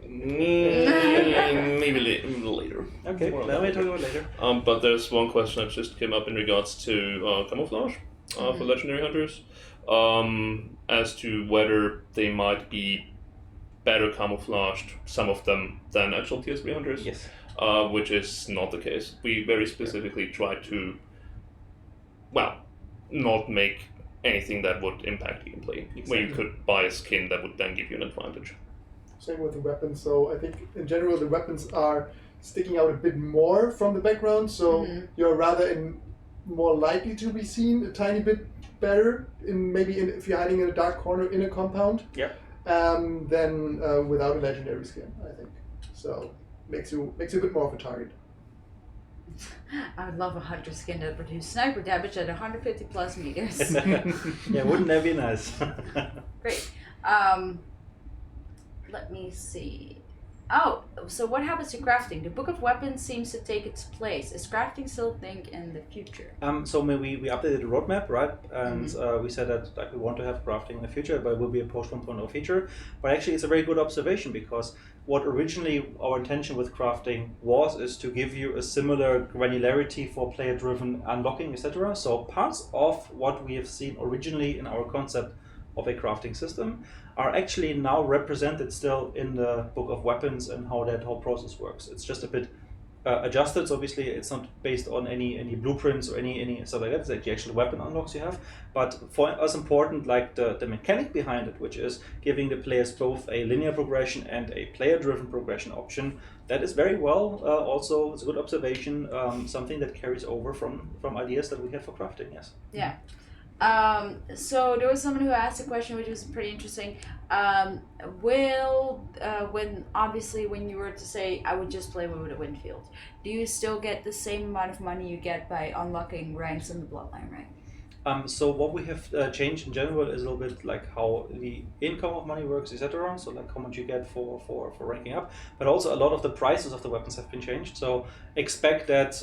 Maybe later. Okay, More on then that we talk later. about later. But there's one question that just came up in regards to camouflage for legendary hunters, as to whether they might be better camouflaged, some of them, than actual tier 3 hunters. Yes. Which is not the case. We very specifically try to, not make anything that would impact gameplay, where you could buy a skin that would then give you an advantage. Same with the weapons. So I think in general the weapons are sticking out a bit more from the background. So you're rather more likely to be seen a tiny bit better if you're hiding in a dark corner in a compound. Yeah. Than without a legendary skin, I think. So makes you a bit more of a target. I would love a hunter skin that produced sniper damage at 150 plus meters. Yeah, wouldn't that be nice? Great. Let me see. Oh, so what happens to crafting? The Book of Weapons seems to take its place. Is crafting still a thing in the future? So we updated the roadmap, right? And we said that we want to have crafting in the future, but it will be a post 1.0 feature. But actually, it's a very good observation, because what originally our intention with crafting is to give you a similar granularity for player-driven unlocking, etc. So parts of what we have seen originally in our concept of a crafting system are actually now represented still in the Book of Weapons and how that whole process works. It's just a bit adjusted, so obviously it's not based on any blueprints or any stuff like that. It's like the actual weapon unlocks you have. But for us important, like the mechanic behind it, which is giving the players both a linear progression and a player-driven progression option, that is very well also, it's a good observation, something that carries over from ideas that we have for crafting, yes. Yeah. So there was someone who asked a question which was pretty interesting. When you were to say, I would just play with a Winfield, do you still get the same amount of money you get by unlocking ranks in the Bloodline rank? So what we have changed in general is a little bit like how the income of money works, etc. So like how much you get for ranking up, but also a lot of the prices of the weapons have been changed. So expect that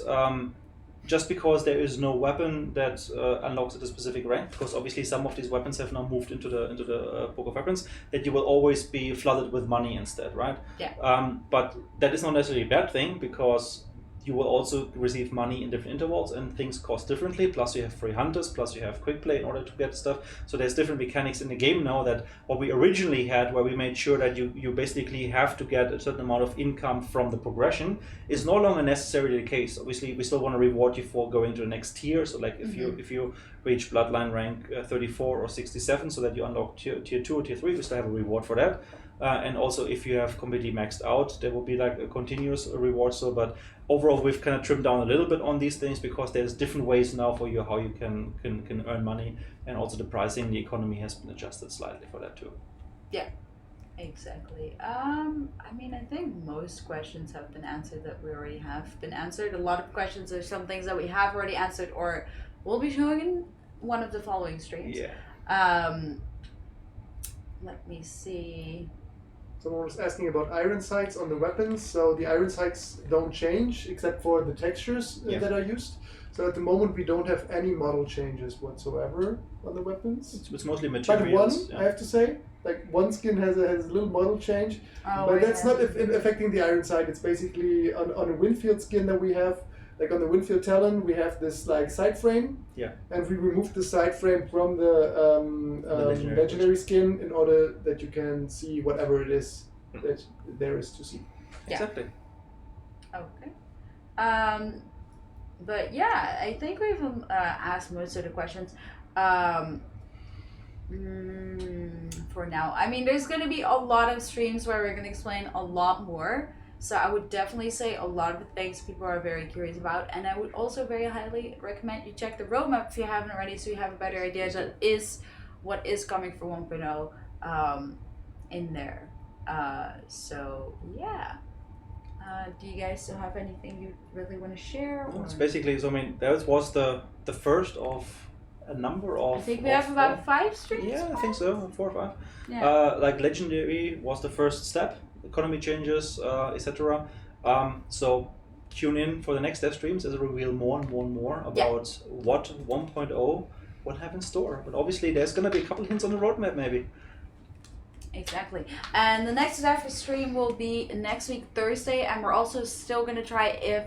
just because there is no weapon that unlocks at a specific rank, because obviously some of these weapons have now moved into the Book of Weapons, that you will always be flooded with money instead, right? Yeah. But that is not necessarily a bad thing, because you will also receive money in different intervals and things cost differently. Plus you have free hunters, plus you have quick play in order to get stuff. So there's different mechanics in the game now that what we originally had, where we made sure that you basically have to get a certain amount of income from the progression, is no longer necessarily the case. Obviously, we still want to reward you for going to the next tier. So like if you reach Bloodline rank 34 or 67, so that you unlock tier 2 or tier 3, we still have a reward for that. And also if you have completely maxed out, there will be like a continuous reward. So, but overall we've kind of trimmed down a little bit on these things, because there's different ways now for you how you can earn money, and also the pricing, the economy has been adjusted slightly for that too. Yeah, exactly. I think most questions have been answered that we already have been answered. A lot of questions are some things that we have already answered or will be showing in one of the following streams. Yeah. Let me see. Someone was asking about iron sights on the weapons. So the iron sights don't change except for the textures that are used. So at the moment we don't have any model changes whatsoever on the weapons. It's mostly But materials. I have to say, like one skin has a little model change, but that's not affecting the iron sight. It's basically on a Winfield skin that we have. Like on the Winfield Talon, we have this like side frame, and we removed the side frame from the legendary skin in order that you can see whatever it is that there is to see. Yeah. Exactly. Okay. But yeah, I think we've asked most of the questions. For now, I mean, there's going to be a lot of streams where we're going to explain a lot more. So I would definitely say a lot of the things people are very curious about, and I would also very highly recommend you check the roadmap if you haven't already, so you have a better idea that is what is coming for 1.0 in there. So yeah. Do you guys still have anything you really want to share? It's basically, so I mean, that was the first of a number of. I think we have about 5 streams. Yeah, I think so, 4 or 5. Yeah. Like Legendary was the first step. Economy changes, etc. So tune in for the next dev streams as I reveal more and more about what 1.0 will have in store. But obviously there's going to be a couple hints on the roadmap maybe. Exactly. And the next Zephyr stream will be next week, Thursday, and we're also still going to try if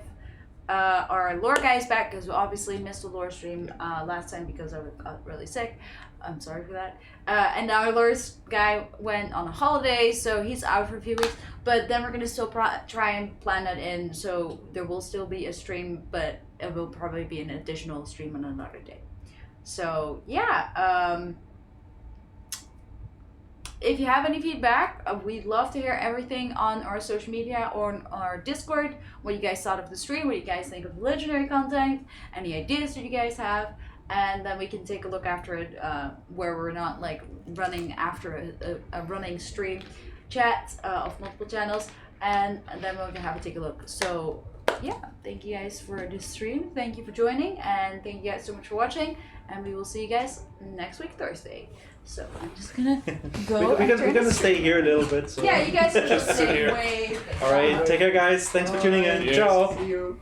our lore guy is back, because we obviously missed the lore stream last time because I got really sick. I'm sorry for that. And our lore guy went on a holiday, so he's out for a few weeks. But then we're going to still try and plan that in, so there will still be a stream, but it will probably be an additional stream on another day. So, yeah. If you have any feedback, we'd love to hear everything on our social media or on our Discord. What you guys thought of the stream, what you guys think of the legendary content, any ideas that you guys have, and then we can take a look after it where we're not like running after a running stream chat of multiple channels, and then we'll have to take a look. So yeah, thank you guys for this stream. Thank you for joining, and thank you guys so much for watching, and we will see you guys next week, Thursday. So I'm just gonna go. We're gonna stay here a little bit. So. Yeah, you guys can just Sit stay here. away. All right, take care, guys. Thanks for tuning in. Yes. Ciao. See you.